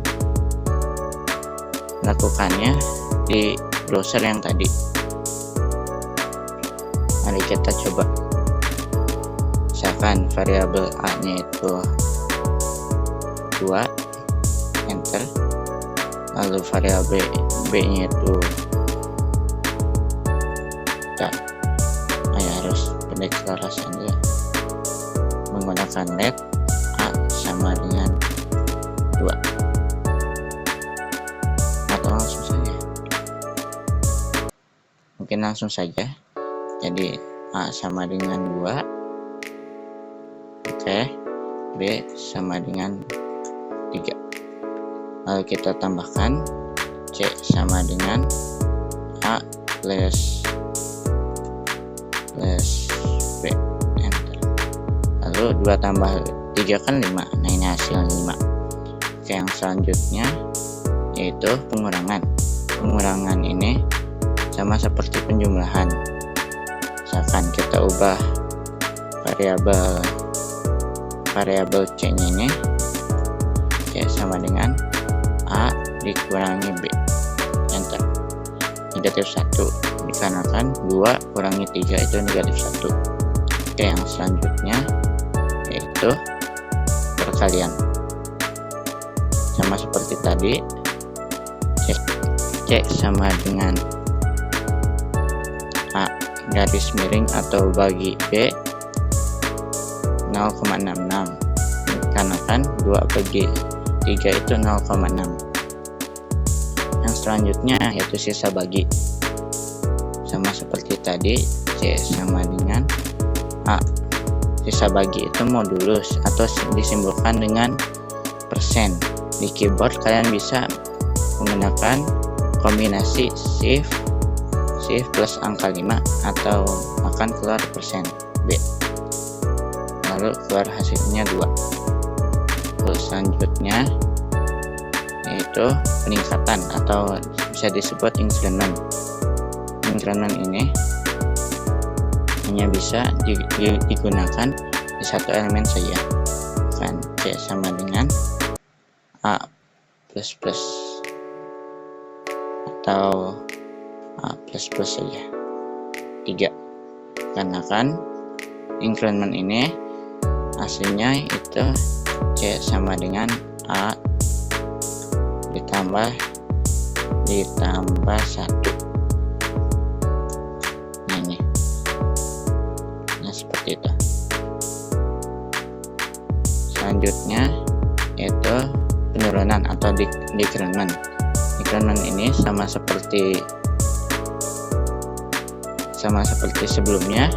melakukannya di browser yang tadi. Mari kita coba. Misalkan variabel a nya itu 2, enter. Lalu variabel b nya itu harus pendeklarasian dia menggunakan let a sama dengan 2, atau langsung saja, mungkin langsung saja. Jadi a sama dengan 2, oke, b sama dengan 3. Lalu kita tambahkan c sama dengan a plus b, enter. Lalu 2 tambah 3 kan 5, nah ini hasilnya 5. Oke, yang selanjutnya yaitu pengurangan. Pengurangan ini sama seperti penjumlahan. Misalkan kita ubah variabel c nya ini c sama dengan a dikurangi b, enter. Negatif 1 dikarenakan 2 kurangi 3 itu negatif 1. Oke, yang selanjutnya yaitu perkalian. Sama seperti tadi, c sama dengan a garis miring atau bagi b 0,66, dikarenakan 2 bagi 3 itu 0,6. Yang selanjutnya yaitu sisa bagi. Sama seperti tadi, c sama dengan a. Sisa bagi itu modulus atau disimbolkan dengan persen. Di keyboard kalian bisa menggunakan kombinasi shift plus angka 5 atau akan keluar persen b, lalu keluar hasilnya 2. Terus selanjutnya yaitu peningkatan atau bisa disebut increment. Increment ini hanya bisa digunakan di satu elemen saja, kan c sama dengan a plus plus atau a plus plus saja 3, karena kan increment ini hasilnya itu c sama dengan a ditambah 1. Nah, seperti itu. Selanjutnya yaitu penurunan atau decrement. Decrement ini sama seperti sebelumnya,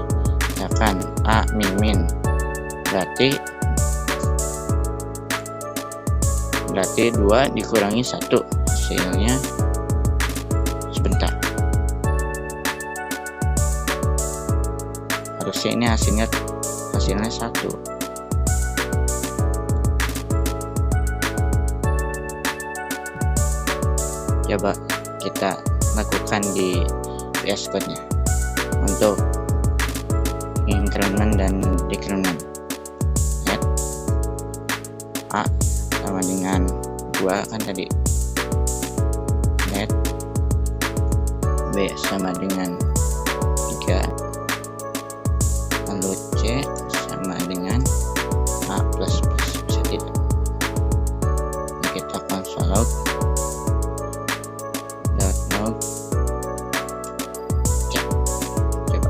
misalkan a min min, berarti 2 dikurangi 1, hasilnya sebentar. Harusnya ini hasilnya 1. Coba kita lakukan di VS Code nya untuk increment dan decrement. A sama dengan 2 kan tadi, let b sama dengan 3, lalu c sama dengan a plus plus, bisa tidak. Kita console log log c, coba.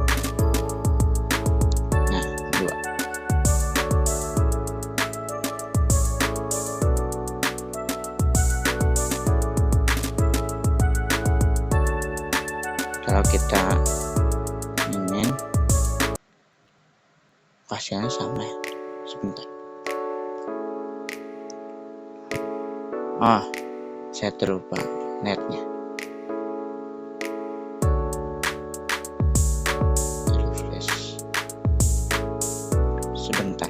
Nah, 2. Kalau kita ingin hasilnya sama ya, sebentar. Oh, saya terlupa netnya. Refresh sebentar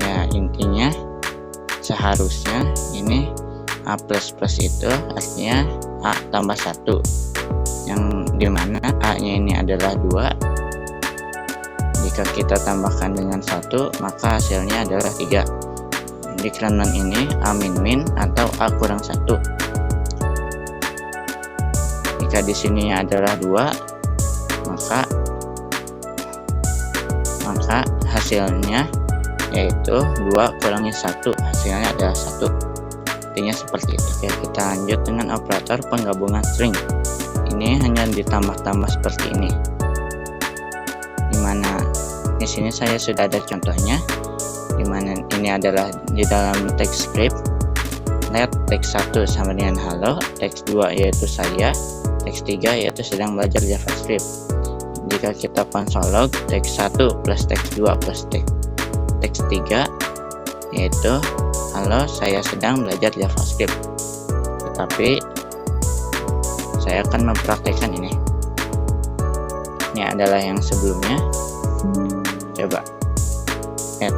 ya. Intinya seharusnya ini A++ itu artinya A tambah 1, yang dimana A nya ini adalah 2. Jika kita tambahkan dengan 1 maka hasilnya adalah 3. Di kerenan ini A min atau A kurang 1. Jika di sininya adalah 2 maka hasilnya yaitu 2 kurangi 1, hasilnya adalah 1. Artinya seperti itu. Oke, kita lanjut dengan operator penggabungan string. Ini hanya ditambah-tambah seperti ini, dimana di sini saya sudah ada contohnya, dimana ini adalah di dalam teks script. Let teks 1 sama dengan halo, teks 2 yaitu saya, teks 3 yaitu sedang belajar JavaScript. Jika kita console log, teks 1 plus teks 2 plus teks 3 yaitu halo, saya sedang belajar JavaScript. Tetapi saya akan mempraktekkan ini. Ini adalah yang sebelumnya. Coba add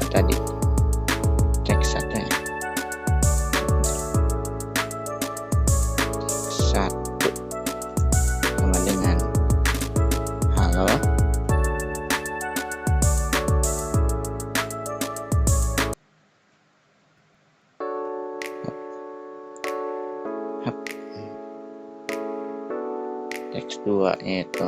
tadi teks 1 ya. Teks 1 sama dengan halo. Teks 2 yaitu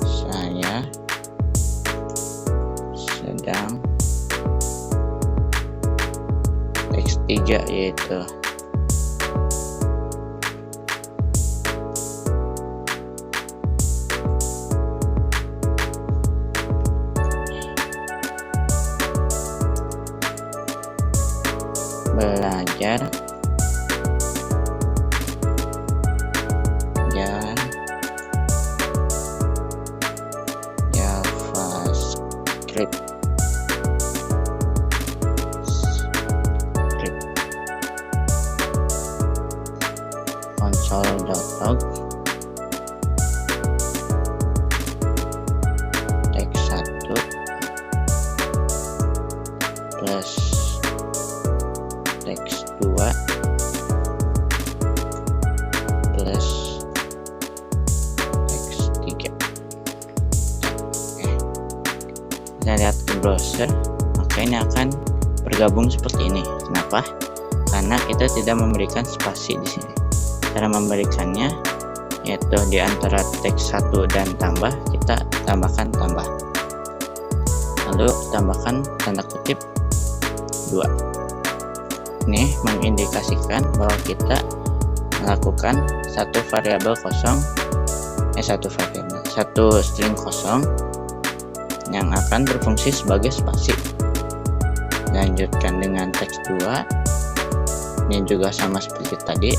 saya sedang, teks 3 yaitu belajar JavaScript. Console.log teks 1 plus teks 2 plus teks 3. Kita lihat ke browser, maka ini akan bergabung seperti ini. Kenapa? Karena kita tidak memberikan spasi di sini. Cara memberikannya yaitu di antara teks 1 dan tambah, kita tambahkan tambah, lalu tambahkan tanda kutip 2. Ini mengindikasikan bahwa kita melakukan satu string kosong yang akan berfungsi sebagai spasi. Lanjutkan dengan teks 2. Ini juga sama seperti tadi,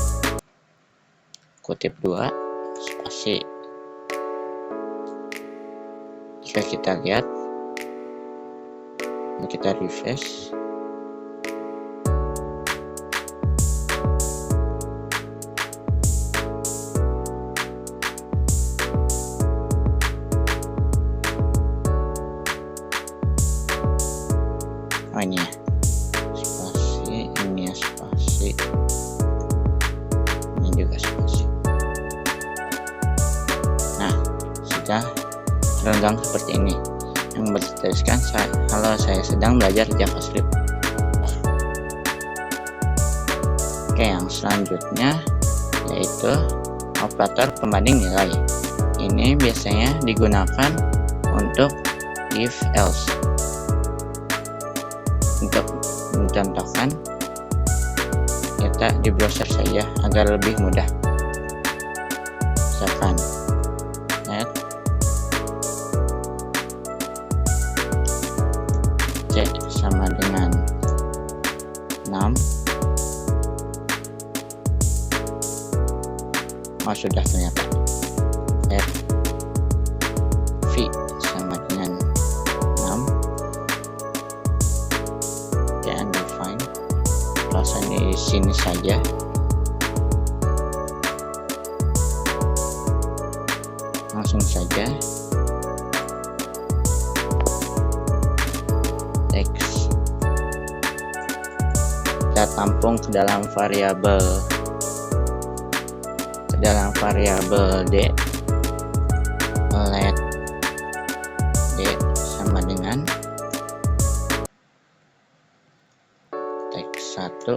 kutip 2 spasi. Jika kita lihat, kita refresh, ini ya spasi, ini ya spasi, ini juga spasi. Nah, sudah terenggang seperti ini yang bertuliskan halo, saya sedang belajar JavaScript. Oke, yang selanjutnya yaitu operator pembanding nilai. Ini biasanya digunakan untuk if else. Untuk mencontohkan, kita di browser saja agar lebih mudah. Misalkan let c sama dengan 6. Oh, sudah ternyata. Let v sama dengan 6. Dan define klasen di sini saja. langsung saja teks kita tampung ke dalam variabel D, let D sama dengan teks 1.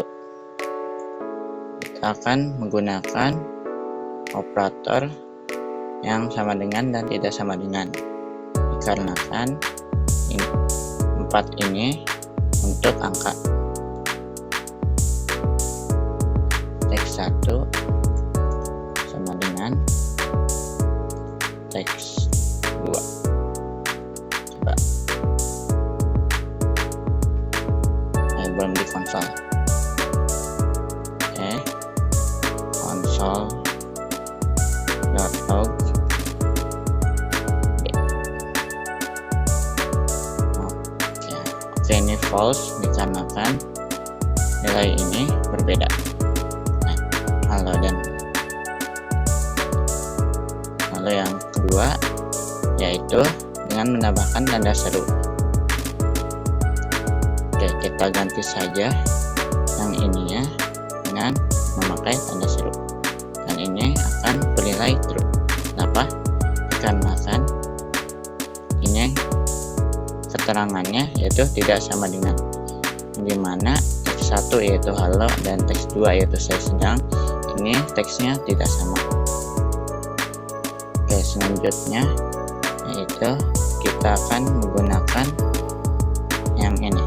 Kita akan menggunakan operator yang sama dengan dan tidak sama dengan, dikarenakan 4 ini untuk angka. Teks 1 sama dengan teks 2. Coba belum di konsol. Oke, console.log Oke, ini false dikarenakan nilai ini berbeda. Lalu yang kedua yaitu dengan menambahkan tanda seru. Oke, kita ganti saja yang ininya dengan memakai tanda seru, dan ini akan bernilai true. Kenapa? Dikarenakan ini keterangannya yaitu tidak sama dengan, dimana teks 1 yaitu halo dan teks 2 yaitu saya sedang, ini teksnya tidak sama. Oke, selanjutnya yaitu kita akan menggunakan yang ini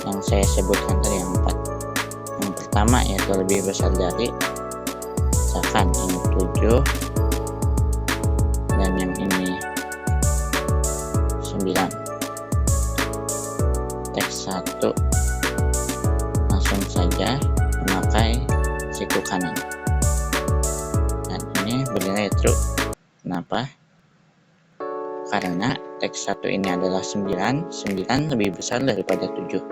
yang saya sebutkan tadi, yang 4. Yang pertama yaitu lebih besar dari, misalkan ini 7 dan yang ini 9. Teks 1 langsung saja memakai siku kanan, dan ini bernilai true. Kenapa? Karena teks 1 ini adalah 9 lebih besar daripada 7.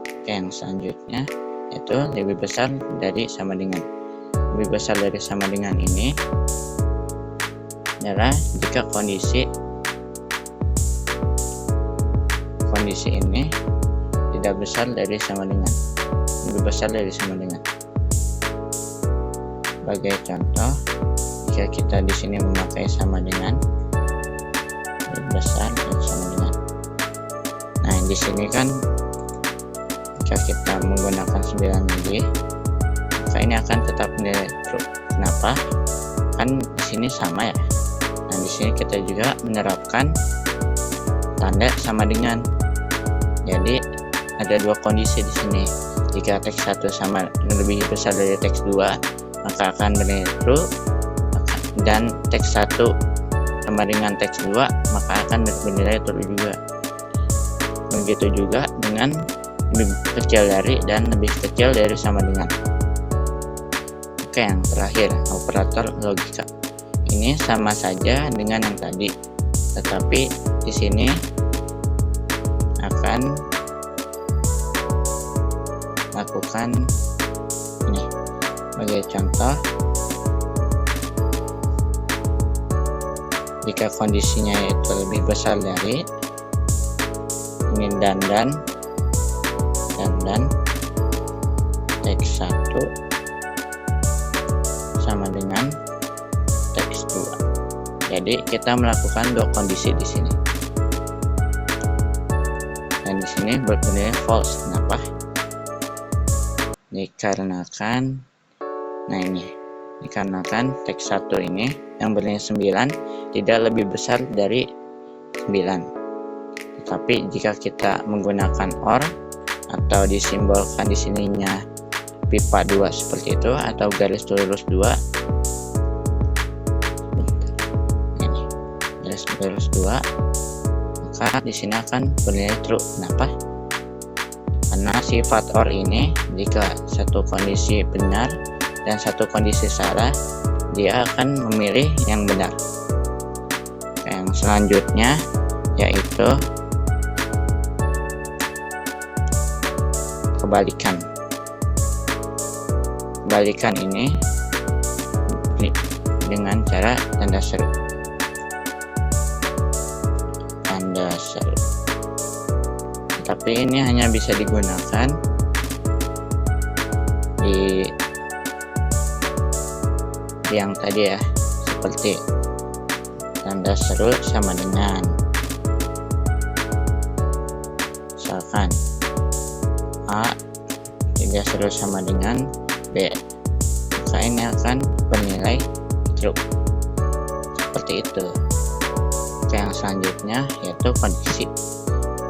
Oke, yang selanjutnya yaitu lebih besar dari sama dengan. Lebih besar dari sama dengan ini adalah jika kondisi ini tidak besar dari sama dengan, lebih besar dari sama dengan. Sebagai contoh, jika kita di sini memakai sama dengan, lebih besar dan sama dengan. Nah, di sini kan jika kita menggunakan 9 lebih, maka ini akan tetap nilai true. Kenapa? Kan di sini sama ya. Nah, di sini kita juga menerapkan tanda sama dengan. Jadi ada dua kondisi di sini. Jika teks 1 sama lebih besar dari teks 2, maka akan bernilai true, dan teks 1 sama dengan teks 2 maka akan bernilai true juga. Begitu juga dengan lebih kecil dari dan lebih kecil dari sama dengan. Oke, yang terakhir operator logika. Ini sama saja dengan yang tadi, tetapi di sini akan lakukan ini sebagai contoh. Jika kondisinya itu lebih besar dari ini dan teks 1 sama dengan teks 2. Jadi kita melakukan dua kondisi di sini. Dan di sini bernilai false. Kenapa? Dikarenakan dikarenakan teks 1 ini yang bernilai 9 tidak lebih besar dari 9. Tetapi jika kita menggunakan OR atau disimbolkan di sininya pipa 2 seperti itu, atau garis lurus 2, ini garis lurus 2, maka di sini akan bernilai true. Kenapa? Karena sifat OR ini jika satu kondisi benar dan satu kondisi salah, dia akan memilih yang benar. Yang selanjutnya yaitu kebalikan. Kebalikan ini dengan cara tanda seru. tanda seru. Tapi ini hanya bisa digunakan di yang tadi ya, seperti tanda seru sama dengan, misalkan A tidak seru sama dengan B, maka ini akan bernilai true. Seperti itu. Oke, yang selanjutnya yaitu kondisi.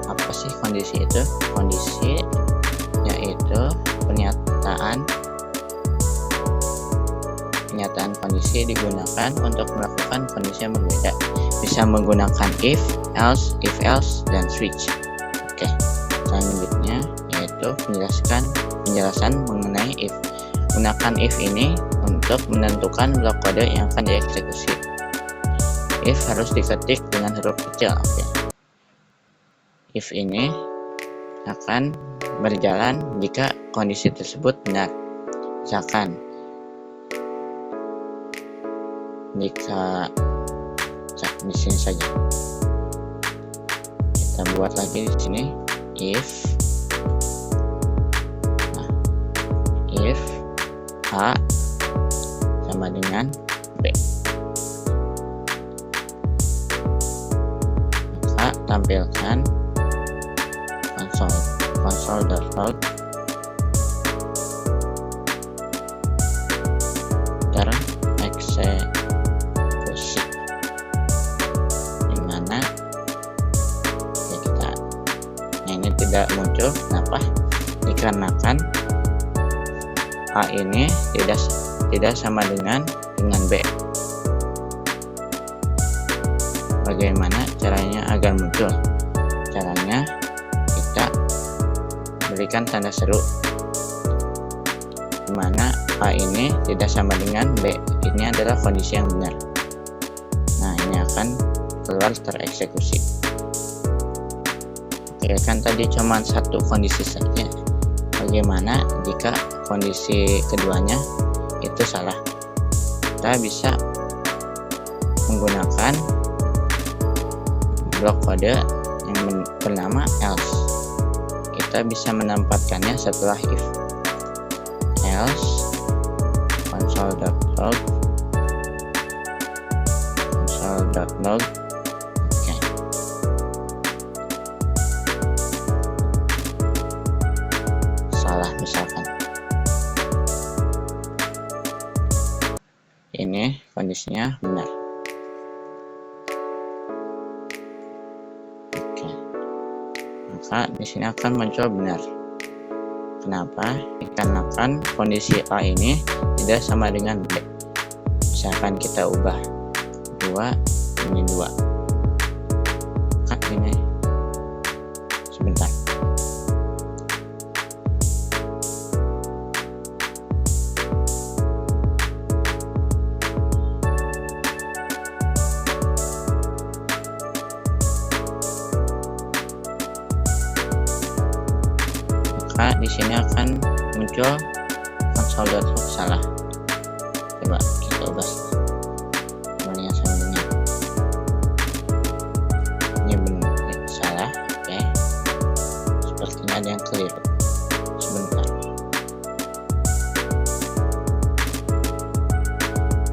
Apa sih kondisi itu? Kondisi yaitu pernyataan kondisi digunakan untuk melakukan kondisi yang berbeda. Bisa menggunakan if, else, dan switch. Oke, selanjutnya yaitu penjelasan mengenai if. Gunakan if ini untuk menentukan blok kode yang akan dieksekusi. If harus diketik dengan huruf kecil. Oke. If ini akan berjalan jika kondisi tersebut benar. Misalkan jika di sini saja kita buat lagi di sini if A sama dengan B, maka tampilkan console.log tereksekusi, dimana ya ini tidak muncul. Kenapa? Dikarenakan A ini tidak sama dengan B. Bagaimana caranya agar muncul? Caranya kita berikan tanda seru, dimana A ini tidak sama dengan B. Ini adalah kondisi yang benar. Nah, ini akan keluar tereksekusi. Oke, kan tadi cuma satu kondisi saja. Bagaimana jika kondisi keduanya itu salah? Kita bisa menggunakan blok kode yang bernama else. Kita bisa menempatkannya setelah if. Else console.log Oke. Salah misalkan. Ini kondisinya benar. Oke. Maka di sini akan muncul benar. Kenapa? Dikarenakan kondisi A ini tidak sama dengan B. Misalkan kita ubah 2 ini 2. Kan ini sebentar. Maka di sini akan muncul console.log salah. Coba kita ubah semuanya sama dengan ini benar salah. Oke, sepertinya ada yang keliru. Sebentar.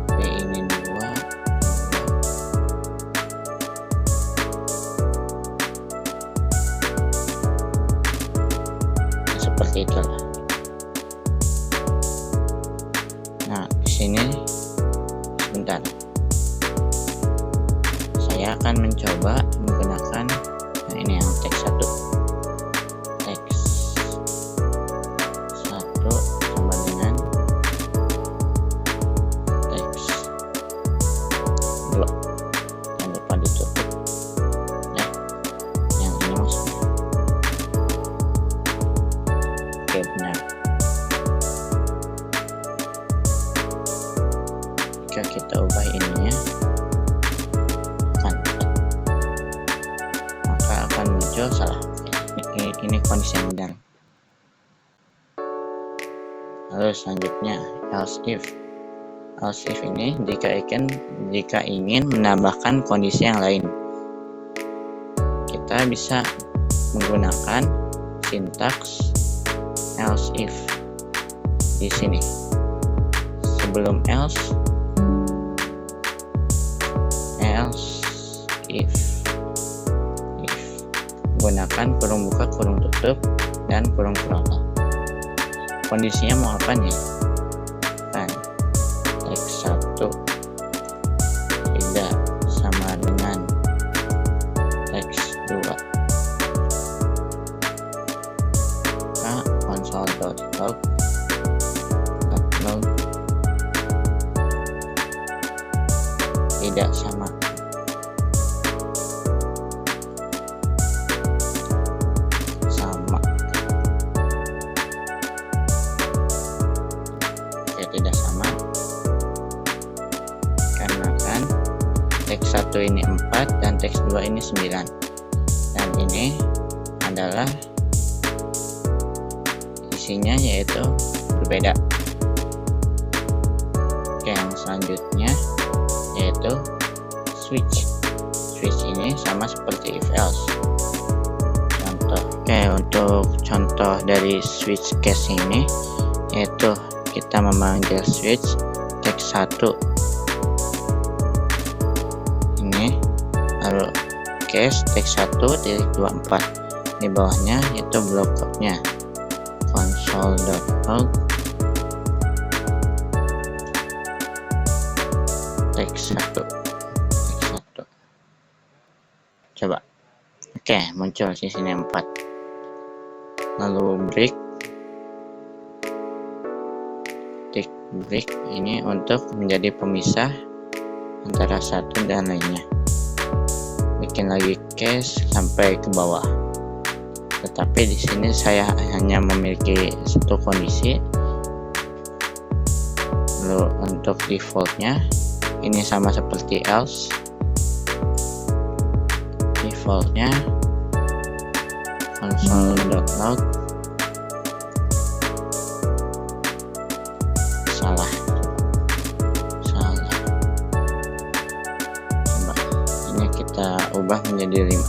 Oke, ini 2 seperti itulah. Nah, di sini sebentar. Saya akan mencoba menggunakan ini yang teks 1. Teks 1 sama dengan teks blok. Jangan lupa ditutup. Ya, yang ini maksudnya. Oke, benar. Jika kita ubah ininya maka akan muncul salah. Ini kondisi yang benar. Lalu selanjutnya else if ini jika ingin menambahkan kondisi yang lain. kita bisa menggunakan sintaks else if di sini. Sebelum else if gunakan kurung buka kurung tutup dan kurung kurang. Kondisinya mau apa nih? Kan teks 1 tidak sama dengan teks 2. Maka console.log upload tidak sama. Tidak sama karena kan teks 1 ini 4 dan teks 2 ini 9, dan ini adalah isinya yaitu berbeda. Oke, yang selanjutnya yaitu switch ini sama seperti if else. Untuk contoh dari switch case ini yaitu kita memanggil switch teks 1 ini, lalu case teks 1.24 di bawahnya itu block code-nya console.log teks 1. Coba. Oke, muncul di sini 4. Lalu break ini untuk menjadi pemisah antara satu dan lainnya. Bikin lagi case sampai ke bawah. Tetapi di sini saya hanya memiliki satu kondisi. Lalu untuk defaultnya ini sama seperti else. Defaultnya console.log salah. Coba ini kita ubah menjadi 5.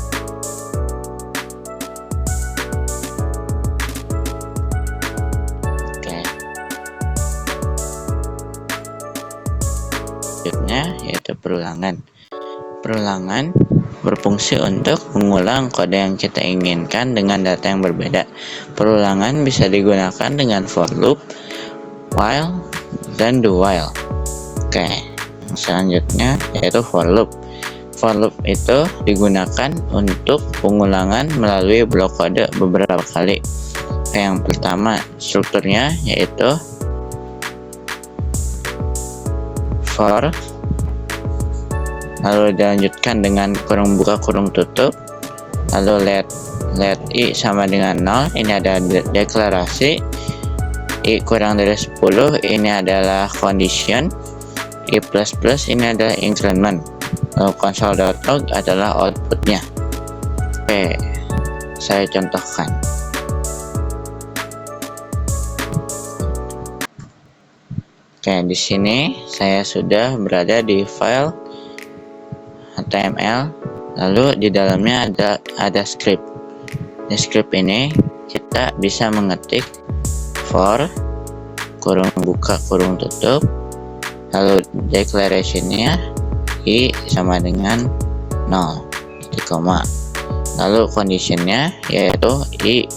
Oke, selanjutnya yaitu perulangan berfungsi untuk mengulang kode yang kita inginkan dengan data yang berbeda. Perulangan bisa digunakan dengan for loop, while, dan do while. Oke, selanjutnya yaitu for loop. For loop itu digunakan untuk pengulangan melalui blok kode beberapa kali. Yang pertama strukturnya yaitu for, lalu dilanjutkan dengan kurung buka kurung tutup, lalu let i sama dengan 0, ini ada deklarasi. I kurang dari 10 ini adalah condition, i plus plus ini adalah increment, lalu console.log adalah outputnya. Oke, saya contohkan. Oke, di sini saya sudah berada di file HTML, lalu di dalamnya ada script. Di script ini kita bisa mengetik for kurung buka kurung tutup, lalu declaration-nya i sama dengan 0, koma, lalu condition-nya yaitu i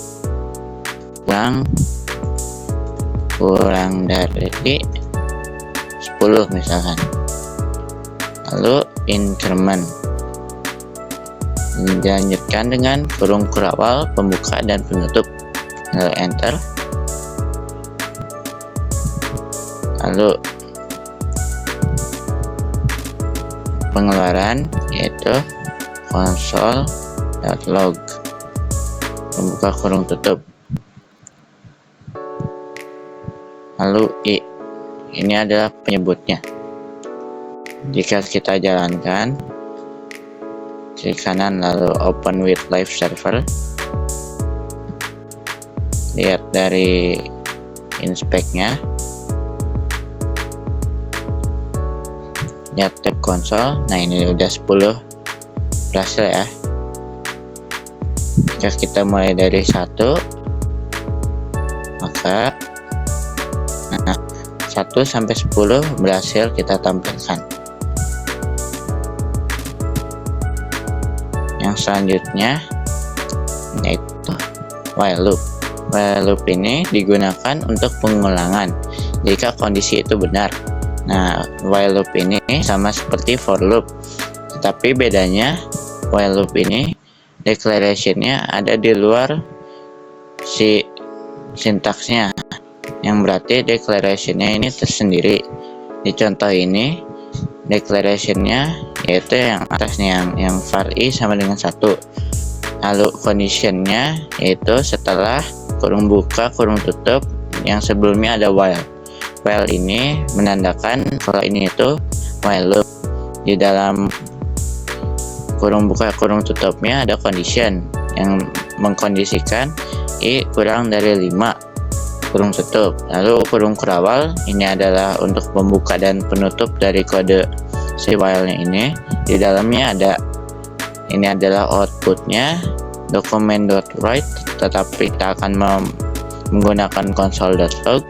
kurang dari 10 misalkan, lalu increment dilanjutkan dengan kurung kurawal pembuka dan penutup, lalu enter, lalu pengeluaran yaitu console.log pembuka kurung tutup, lalu i ini adalah penyebutnya. Jika kita jalankan klik kanan lalu open with live server, lihat dari inspect-nya, lihat tab konsol. Nah, ini udah 10 berhasil ya. Jika kita mulai dari 1, maka 1 sampai 10 berhasil kita tampilkan. Yang selanjutnya yaitu while loop. While loop ini digunakan untuk pengulangan jika kondisi itu benar. Nah, while loop ini sama seperti for loop, tetapi bedanya while loop ini declaration-nya ada di luar si sintaksnya, yang berarti declaration-nya ini tersendiri. Di contoh ini declaration-nya yaitu yang atasnya, yang var i sama dengan 1. Lalu condition-nya yaitu setelah kurung buka kurung tutup yang sebelumnya ada while. While ini menandakan kalau ini itu while loop. Di dalam kurung buka kurung tutupnya ada condition yang mengkondisikan i kurang dari 5 kurung tutup. Lalu kurung kurawal ini adalah untuk membuka dan penutup dari kode si while-nya ini. Di dalamnya ada, ini adalah outputnya document.write, tetapi kita akan menggunakan console.log.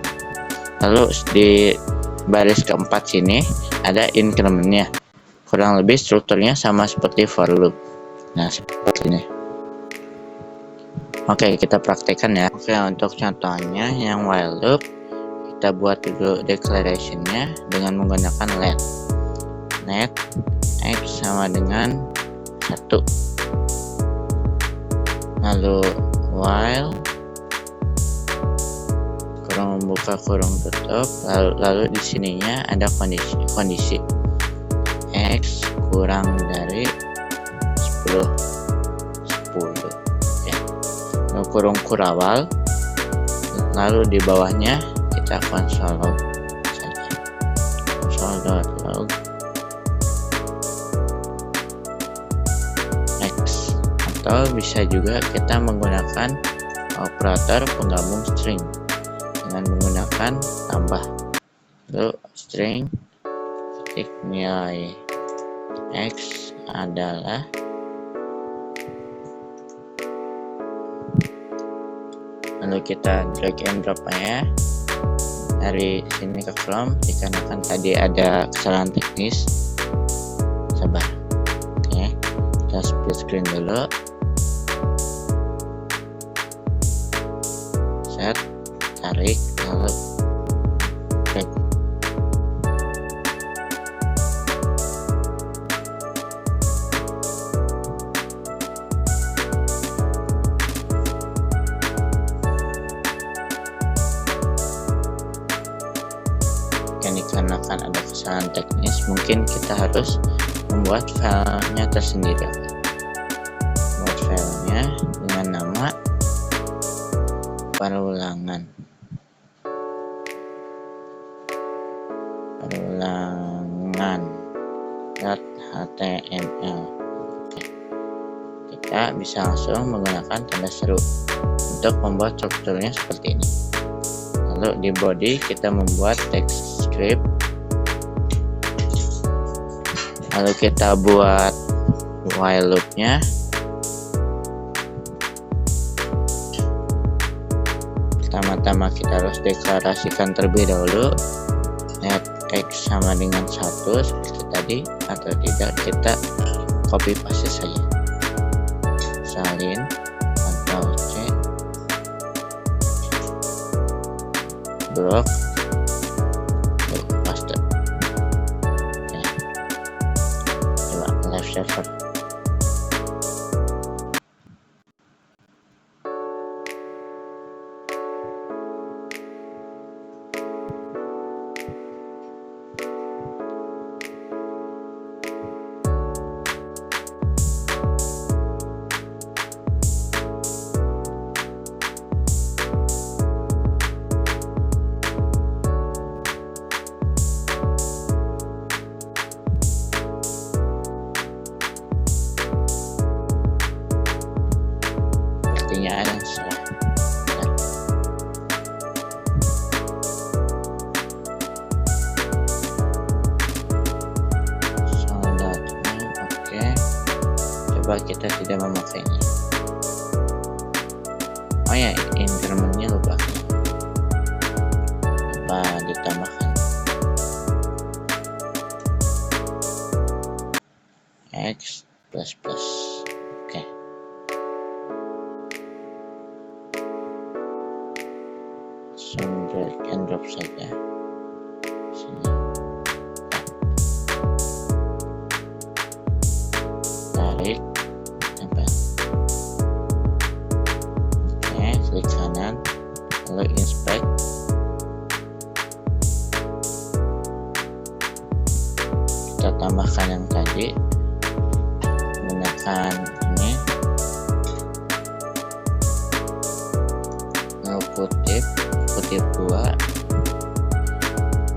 Lalu di baris keempat sini ada increment-nya. Kurang lebih strukturnya sama seperti for loop. Nah, seperti ini. Oke, kita praktekkan ya. Oke, untuk contohnya yang while loop, kita buat dulu declaration-nya dengan menggunakan let. Let x sama dengan 1. Lalu while kurung buka kurung tutup, lalu di sininya ada kondisi x kurang dari 10 ya. Lalu kurung kurawal, lalu di bawahnya kita console.log saja. Console.log x, atau bisa juga kita menggunakan operator penggabung string dengan menggunakan tambah. Lalu string titik nilai x adalah lalu kita drag and drop ya dari sini ke from, dikarenakan tadi ada kesalahan teknis. Sabar. Oke, kita split screen dulu. Set, tarik, lalu drag. Dikarenakan ada kesalahan teknis, mungkin kita harus membuat filenya tersendiri. Buat filenya dengan nama perulangan .html. Oke. Kita bisa langsung menggunakan tanda seru untuk membuat strukturnya seperti ini. Lalu di body kita membuat text script, lalu kita buat while loop-nya. Pertama-tama kita harus deklarasikan terlebih dahulu let x sama dengan 1 seperti tadi, atau tidak kita copy paste saja. Salin Ctrl C, drop, paste. Oke. Coba live server. Sepertinya ada yang salah. Oke, coba kita tidak memakainya. ya incrementnya lupa ditambahkan x plus plus. Oke, langsung drag and drop saja sini. Tarik, tempel. Oke, klik kanan, lalu inspect. Kita tambahkan yang tadi menggunakan ini, lalu kutip 2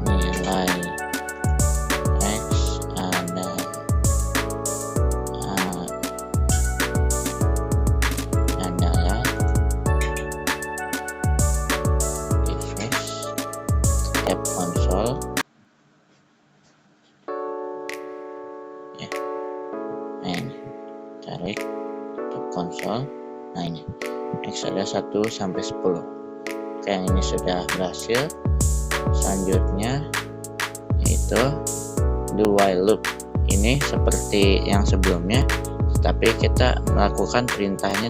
nilai x adalah refresh tab konsol ya. Nah ini tarik tab konsol. Nah ini x ada 1 sampai 10. Oke, yang ini sudah berhasil. Selanjutnya yaitu do while loop. Ini seperti yang sebelumnya, tapi kita melakukan perintahnya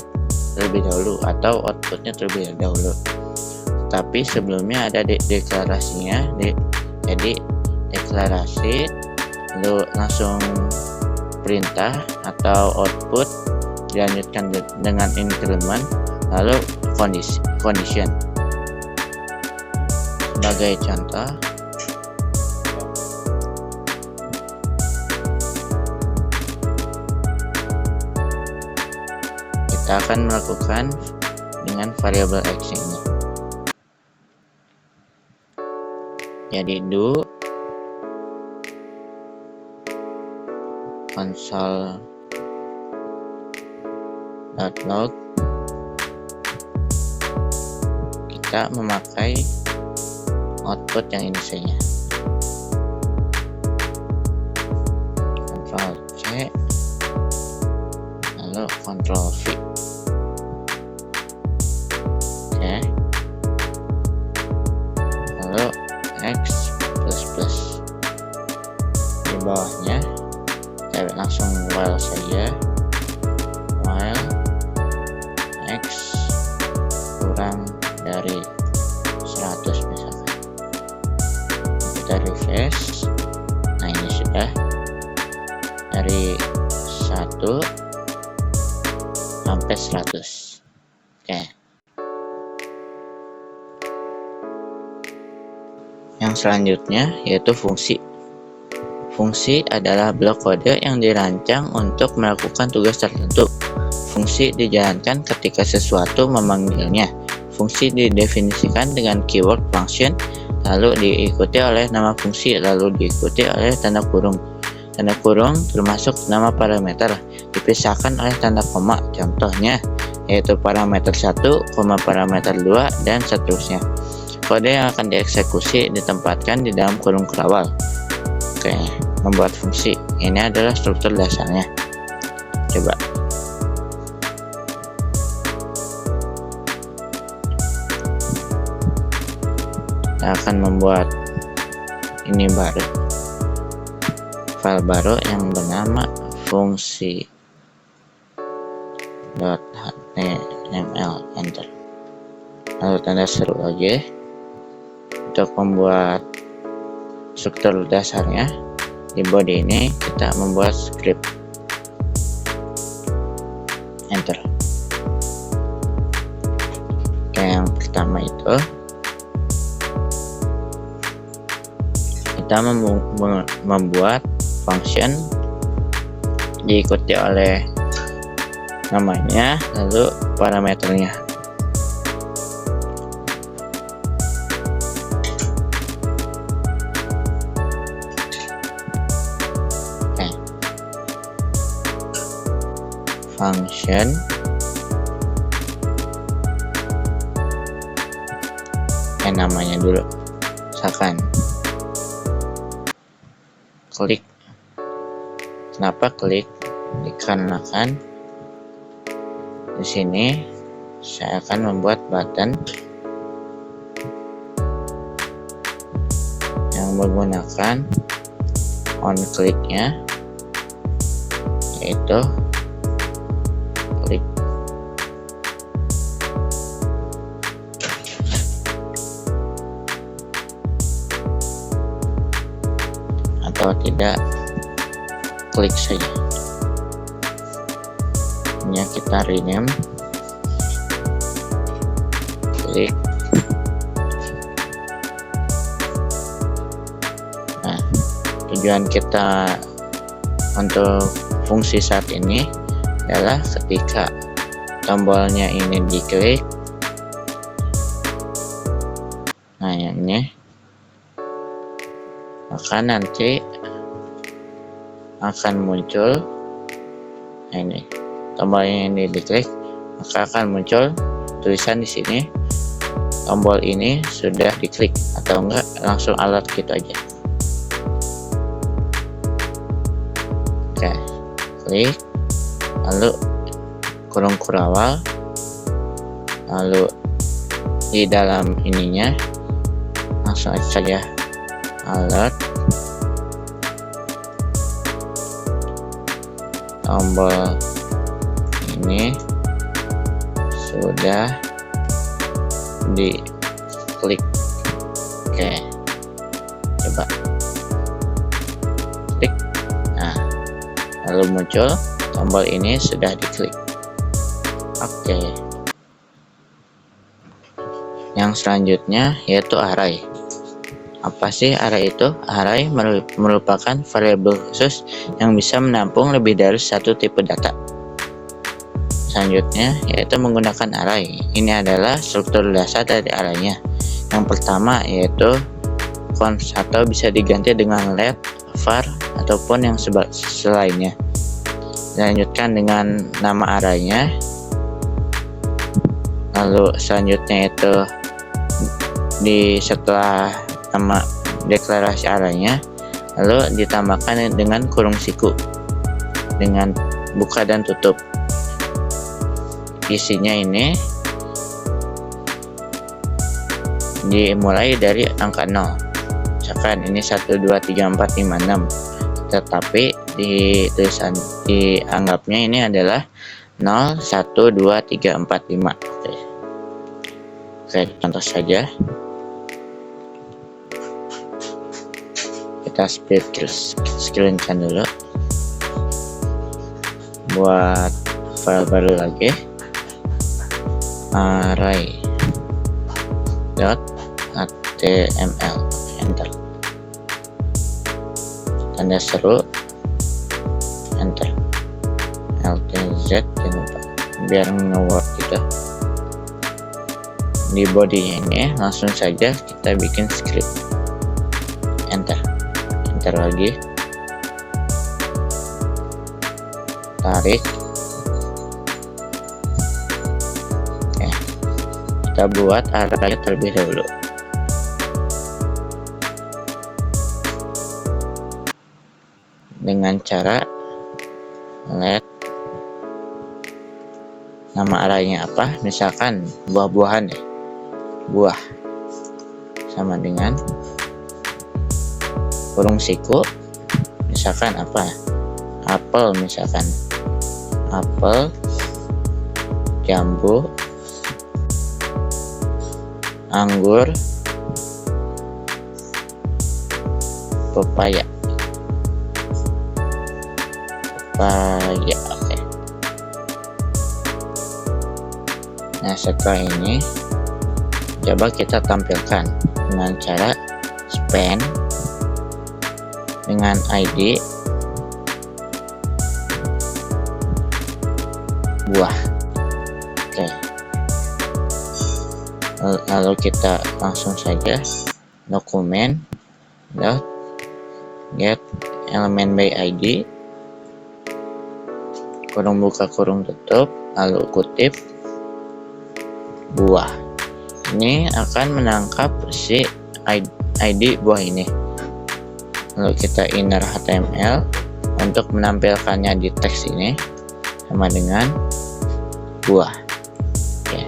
terlebih dahulu atau outputnya terlebih dahulu. Tapi sebelumnya ada deklarasinya, jadi deklarasi lalu langsung perintah atau output dilanjutkan dengan increment lalu condition. Sebagai contoh, kita akan melakukan dengan variabel x ini. Jadi do console.log, kita memakai output yang ini saja. Ctrl C lalu Ctrl V. Oke, lalu x plus plus. Di bawahnya kita langsung while saja, while x kurang dari 100 misalkan. Kita refresh. Nah ini sudah dari 1 sampai 100. Oke, yang selanjutnya yaitu fungsi. Fungsi adalah blok kode yang dirancang untuk melakukan tugas tertentu. Fungsi dijalankan ketika sesuatu memanggilnya. Fungsi didefinisikan dengan keyword function, lalu diikuti oleh nama fungsi, lalu diikuti oleh tanda kurung. Tanda kurung termasuk nama parameter, dipisahkan oleh tanda koma. Contohnya yaitu parameter 1, parameter 2, dan seterusnya. Kode yang akan dieksekusi ditempatkan di dalam kurung kerawal. Oke, membuat fungsi. Ini adalah struktur dasarnya. Coba. Kita akan membuat ini baru, file baru yang bernama fungsi.html, enter, lalu tanda seru aja. Untuk membuat struktur dasarnya, di body ini kita membuat script, enter. Oke, yang pertama itu kita membuat function diikuti oleh namanya lalu parameternya. Oke. Function namanya dulu, misalkan klik. Kenapa klik? Dikarenakan di sini saya akan membuat button yang menggunakan on kliknya, yaitu klik. Atau tidak, klik saja. Ini kita rename, klik. Nah, tujuan kita untuk fungsi saat ini adalah ketika tombolnya ini diklik, nah ini, maka nanti akan muncul, nah ini tombolnya ini diklik, maka akan muncul tulisan di sini tombol ini sudah diklik, atau enggak langsung alert gitu aja. Oke, klik, lalu kurung kurawal, lalu di dalam ininya langsung saja alert, tombol ini sudah diklik. Oke, coba klik. Nah, lalu muncul tombol ini sudah diklik. Oke, yang selanjutnya yaitu array. Apa sih array itu? Array merupakan variabel khusus yang bisa menampung lebih dari satu tipe data. Selanjutnya yaitu menggunakan array. Ini adalah struktur dasar dari arraynya. Yang pertama yaitu const, atau bisa diganti dengan let, var, ataupun yang selainnya. Dilanjutkan dengan nama arraynya. Lalu selanjutnya itu setelah nama deklarasi arraynya, lalu ditambahkan dengan kurung siku dengan buka dan tutup. Isinya ini dimulai dari angka 0. Misalkan ini 1 2 3 4 5 6, tetapi di tulisan dianggapnya ini adalah 0 1 2 3 4 5. Oke, contoh saja. Kita split screenkan dulu, buat file baru lagi, array.html, enter, tanda seru, enter, ltz, jangan lupa biar nge-work gitu. Di body ini langsung saja kita bikin script, enter lagi, tarik. Oke, kita buat array terlebih dahulu. Dengan cara let nama arraynya apa, misalkan buah-buahan ya, buah, sama dengan kurung siku, misalkan apa, apel, misalkan apel, jambu, anggur, pepaya. Oke. Nah, setelah ini coba kita tampilkan dengan cara span dengan ID buah. Oke, lalu kita langsung saja dokumen dot get element by ID, kurung buka kurung tutup, lalu kutip buah. Ini akan menangkap si ID buah ini. Lalu kita inner HTML untuk menampilkannya di teks ini sama dengan buah. Oke.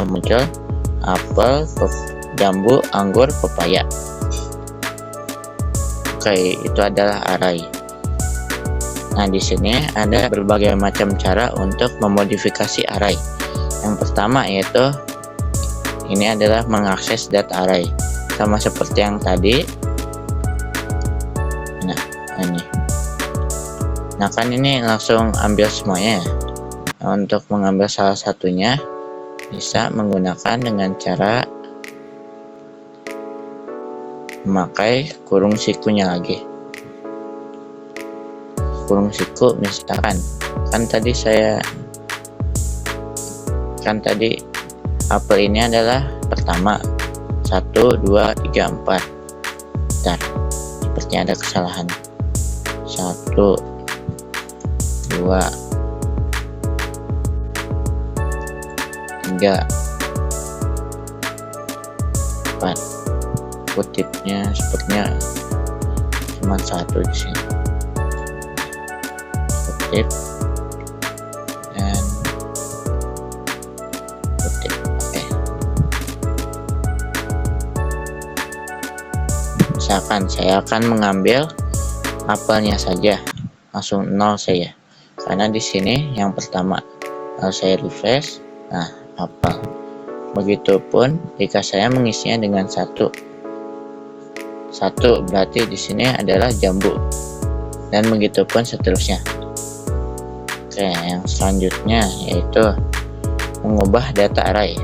sudah muncul apel, jambu, anggur, pepaya. Oke, itu adalah array. Nah, di sini ada berbagai macam cara untuk memodifikasi array. Yang pertama yaitu ini adalah mengakses data array, sama seperti yang tadi. Nah, ini. Nah, kan ini langsung ambil semuanya. Nah, untuk mengambil salah satunya bisa menggunakan dengan cara memakai kurung sikunya lagi. Kurung siku misalkan kan tadi apel ini adalah pertama 1, 2, 3, 4. Bentar, sepertinya ada kesalahan. 1, 2, 3, 4. Kutipnya sepertinya cuma 1 di sini. Kutip dan kutip. Oke. Misalkan saya akan mengambil apelnya saja, langsung 0 saya. Karena di sini yang pertama. Lalu saya refresh. Nah, apel. Begitupun jika saya mengisinya dengan 1 berarti di sini adalah jambu, dan begitupun seterusnya. Oke, yang selanjutnya yaitu mengubah data array.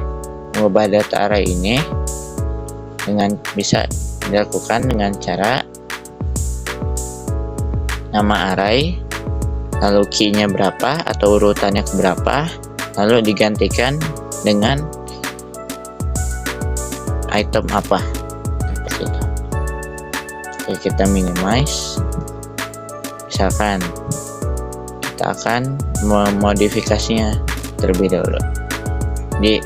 Mengubah data array ini bisa dilakukan dengan cara nama array, lalu key-nya berapa atau urutannya berapa, lalu digantikan dengan item apa. Seperti itu. Oke, kita minimize. Misalkan kita akan memodifikasinya terlebih dahulu di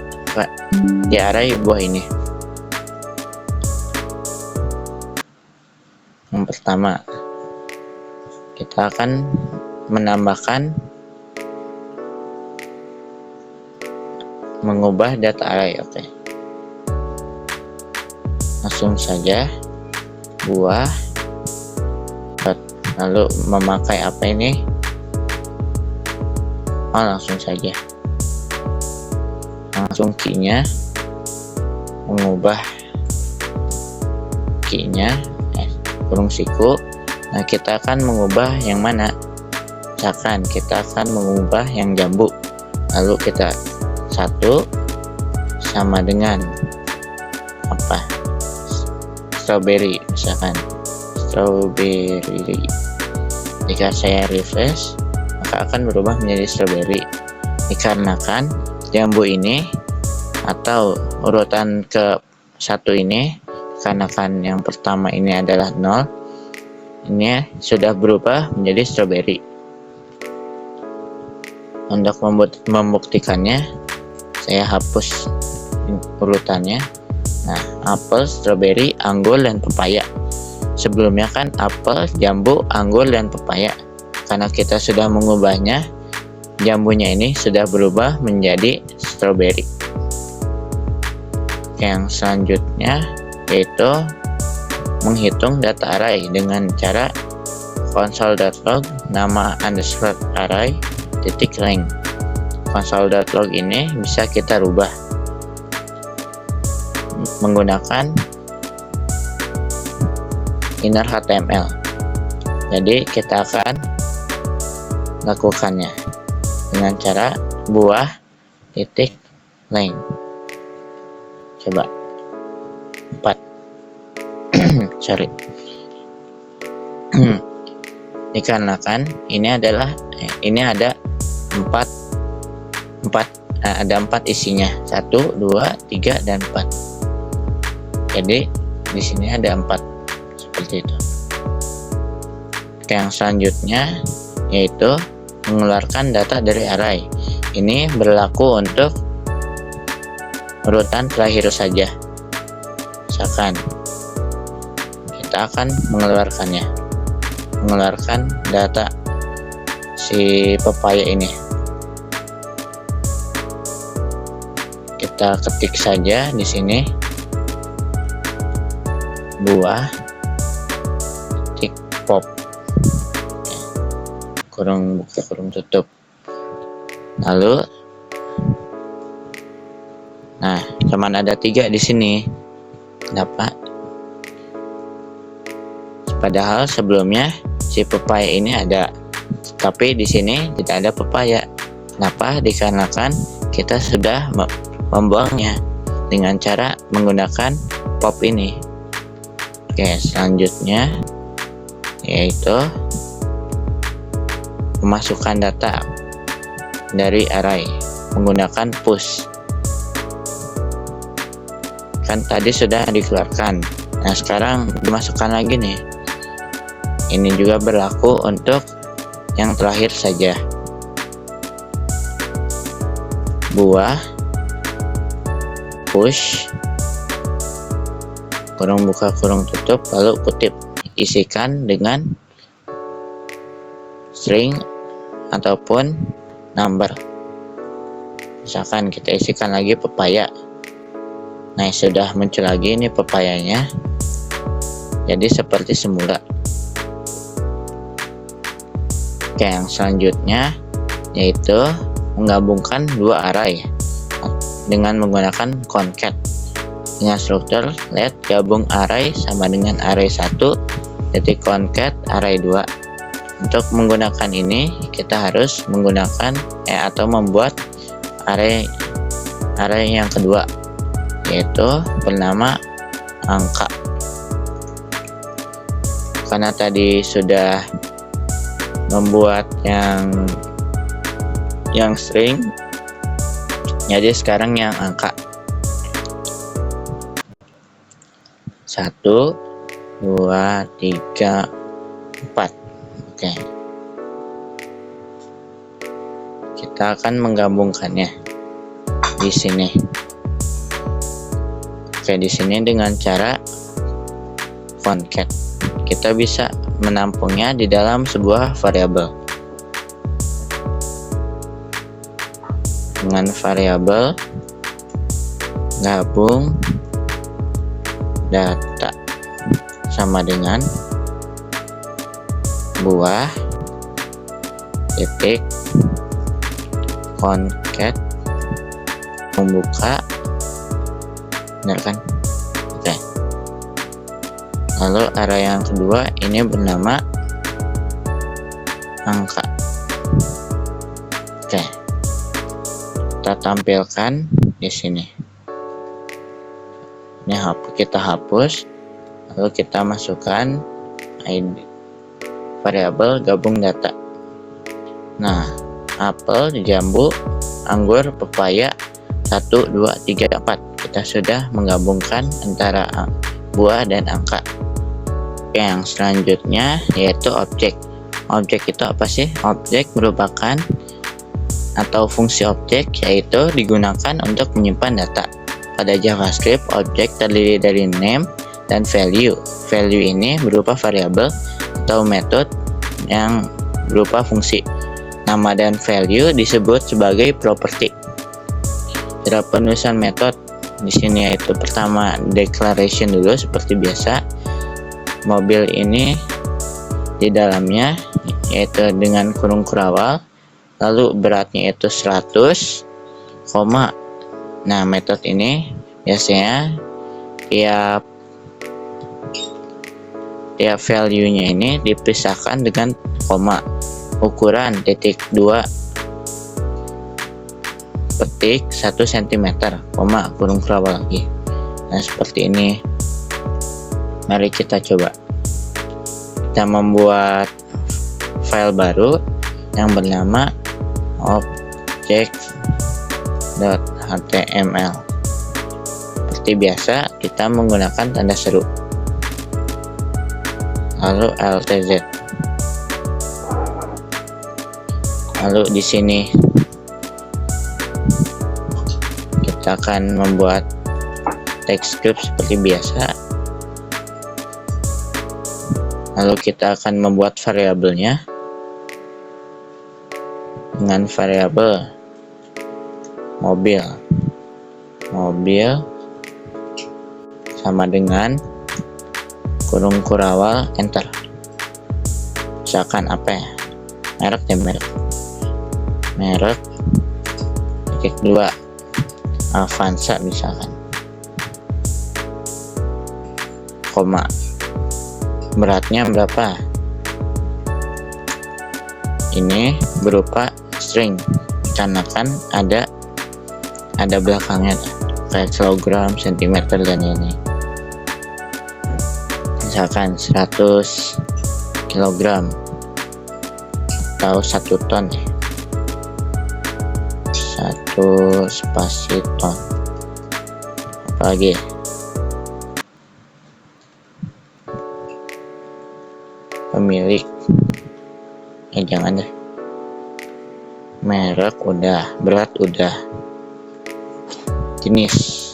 array buah ini. Yang pertama, kita akan menambahkan mengubah data array. Oke, langsung saja buah, lalu memakai apa ini? Langsung saja langsung key-nya, mengubah key-nya kurung siku. Nah, kita akan mengubah yang mana? Misalkan kita akan mengubah yang jambu, lalu kita 1 sama dengan apa? Strawberry, misalkan strawberry. Jika saya refresh, maka akan berubah menjadi strawberry. Dikarenakan jambu ini atau urutan ke 1 ini, karena kan yang pertama ini adalah 0, ini sudah berubah menjadi strawberry. Untuk membuktikannya, saya hapus urutannya. Nah, apel, strawberry, anggur, dan pepaya. Sebelumnya kan apel, jambu, anggur, dan pepaya. Karena kita sudah mengubahnya, jambunya ini sudah berubah menjadi strawberry. Yang selanjutnya yaitu menghitung data array dengan cara console.log nama underscore array titik length. Console.log ini bisa kita rubah menggunakan inner HTML. Jadi kita akan lakukannya dengan cara buah titik length. Coba 4 sorry. Dikarenakan ini ada 4 isinya, 1, 2, 3, dan 4. Jadi di sini ada 4 seperti itu. Oke, yang selanjutnya yaitu mengeluarkan data dari array. Ini berlaku untuk urutan terakhir saja. Misalkan kita akan mengeluarkan data si pepaya ini. kita ketik saja di sini buah titik pop, kurung buka kurung tutup. Lalu nah cuman ada 3 di sini. Kenapa? Padahal sebelumnya si pepaya ini ada, tapi di sini tidak ada pepaya. Kenapa? Dikarenakan kita sudah membuangnya dengan cara menggunakan pop ini. Oke, selanjutnya yaitu memasukkan data dari array menggunakan push. Kan tadi sudah dikeluarkan, nah sekarang dimasukkan lagi nih. Ini juga berlaku untuk yang terakhir saja, buah push kurung buka kurung tutup, lalu kutip, isikan dengan string ataupun number. Misalkan kita isikan lagi pepaya. Nah, sudah muncul lagi ini pepayanya, jadi seperti semula. Oke, yang selanjutnya yaitu menggabungkan 2 array dengan menggunakan concat. Dengan struktur let gabung array sama dengan array 1 titik concat array 2. Untuk menggunakan ini kita harus menggunakan atau membuat array yang kedua, yaitu bernama angka. Karena tadi sudah membuat yang string, jadi sekarang yang angka. 1, 2, 3, 4. Oke, kita akan menggabungkannya di sini. Oke, di sini dengan cara concat kita bisa menampungnya di dalam sebuah variabel. Dengan variabel gabung data sama dengan buah titik concat membuka, benar kan? Oke. Lalu array yang kedua ini bernama angka. Oke, kita tampilkan di sini. Ini kita hapus, lalu kita masukkan ID variabel gabung data. Nah, apel, jambu, anggur, pepaya 1, 2, 3, 4. Kita sudah menggabungkan antara buah dan angka. Oke, yang selanjutnya yaitu objek. Objek itu apa sih? Objek merupakan atau fungsi objek yaitu digunakan untuk menyimpan data. Pada JavaScript, objek terdiri dari name dan value. Value ini berupa variabel atau metode yang berupa fungsi. Nama dan value disebut sebagai property. Cara penulisan metode di sini yaitu pertama declaration dulu seperti biasa. Mobil ini di dalamnya yaitu dengan kurung kurawal, lalu beratnya itu 100, koma. Nah, metode ini biasanya tiap value-nya ini dipisahkan dengan koma. Ukuran titik 2 petik 1 cm, koma kurung kurawal lagi. Nah, seperti ini. Mari kita coba. Kita membuat file baru yang bernama object.html. Seperti biasa, kita menggunakan tanda seru. Lalu LTZ. Lalu di sini kita akan membuat text script seperti biasa. Lalu kita akan membuat variabelnya dengan variabel mobil. mobil sama dengan kurung kurawal enter. Misalkan apa ya, merek titik 2 Avanza misalkan, koma, beratnya berapa, ini berupa string karena kan ada belakangnya kayak kilogram, sentimeter dan ini. Misalkan 100 kg atau 1 ton ya, 1 spasi ton. Apalagi pemilik, jangan deh, merek udah, berat udah, jenis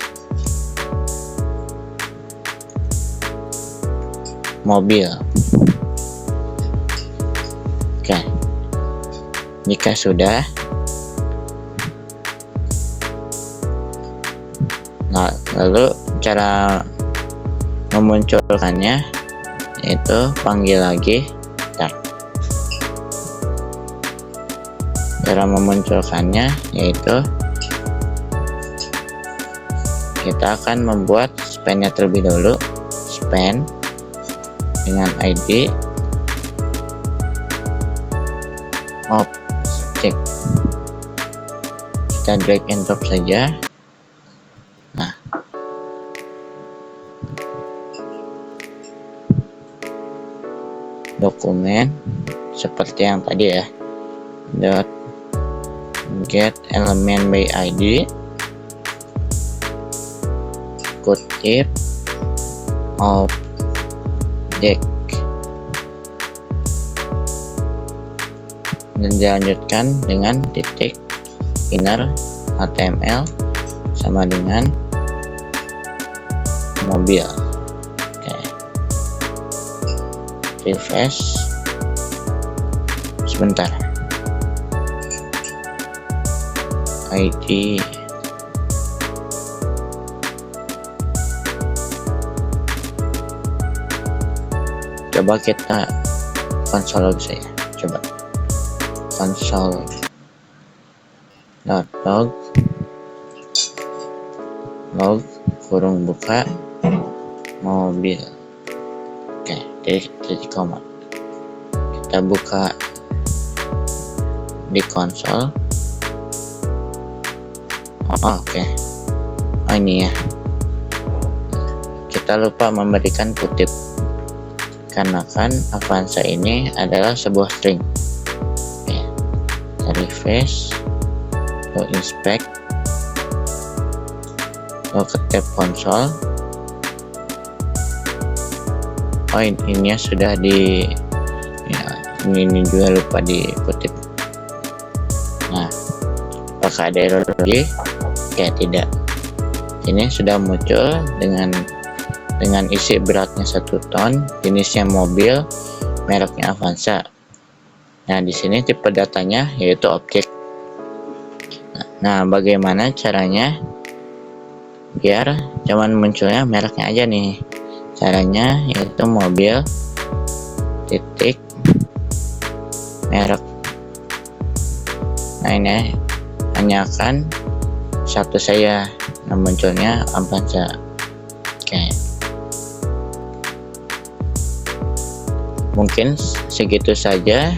mobil. Oke, jika sudah, nah, lalu cara memunculkannya yaitu panggil lagi. Cara memunculkannya yaitu kita akan membuat span-nya terlebih dahulu, span dengan ID object, kita drag and drop saja. Nah, dokumen seperti yang tadi ya, dot get element by ID, kutip object, dan dilanjutkan dengan titik inner HTML sama dengan mobil. Oke, refresh sebentar. ID coba kita konsol log saya, coba console.log log kurung buka mobil. Oke, titik koma, kita buka di konsol. Oke. Ini ya, kita lupa memberikan kutip karena kan Avanza ini adalah sebuah string. Oke, kita refresh, inspect, ke tab konsol. Ini sudah di ya, ini juga lupa dikutip. Nah, apakah ada error lagi? Ya, tidak. Ini sudah muncul dengan isi beratnya 1 ton, jenisnya mobil, mereknya Avanza. Nah, di sini tipe datanya yaitu objek. Nah, bagaimana caranya biar cuman munculnya mereknya aja nih? Caranya yaitu mobil titik merek. Nah, ini hanya akan satu saya, nah munculnya Avanza. Oke, mungkin segitu saja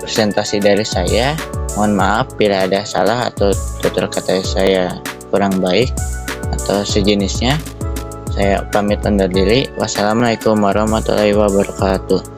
presentasi dari saya. Mohon maaf bila ada salah atau tutur kata saya kurang baik atau sejenisnya. Saya pamit undur diri. Wassalamualaikum warahmatullahi wabarakatuh.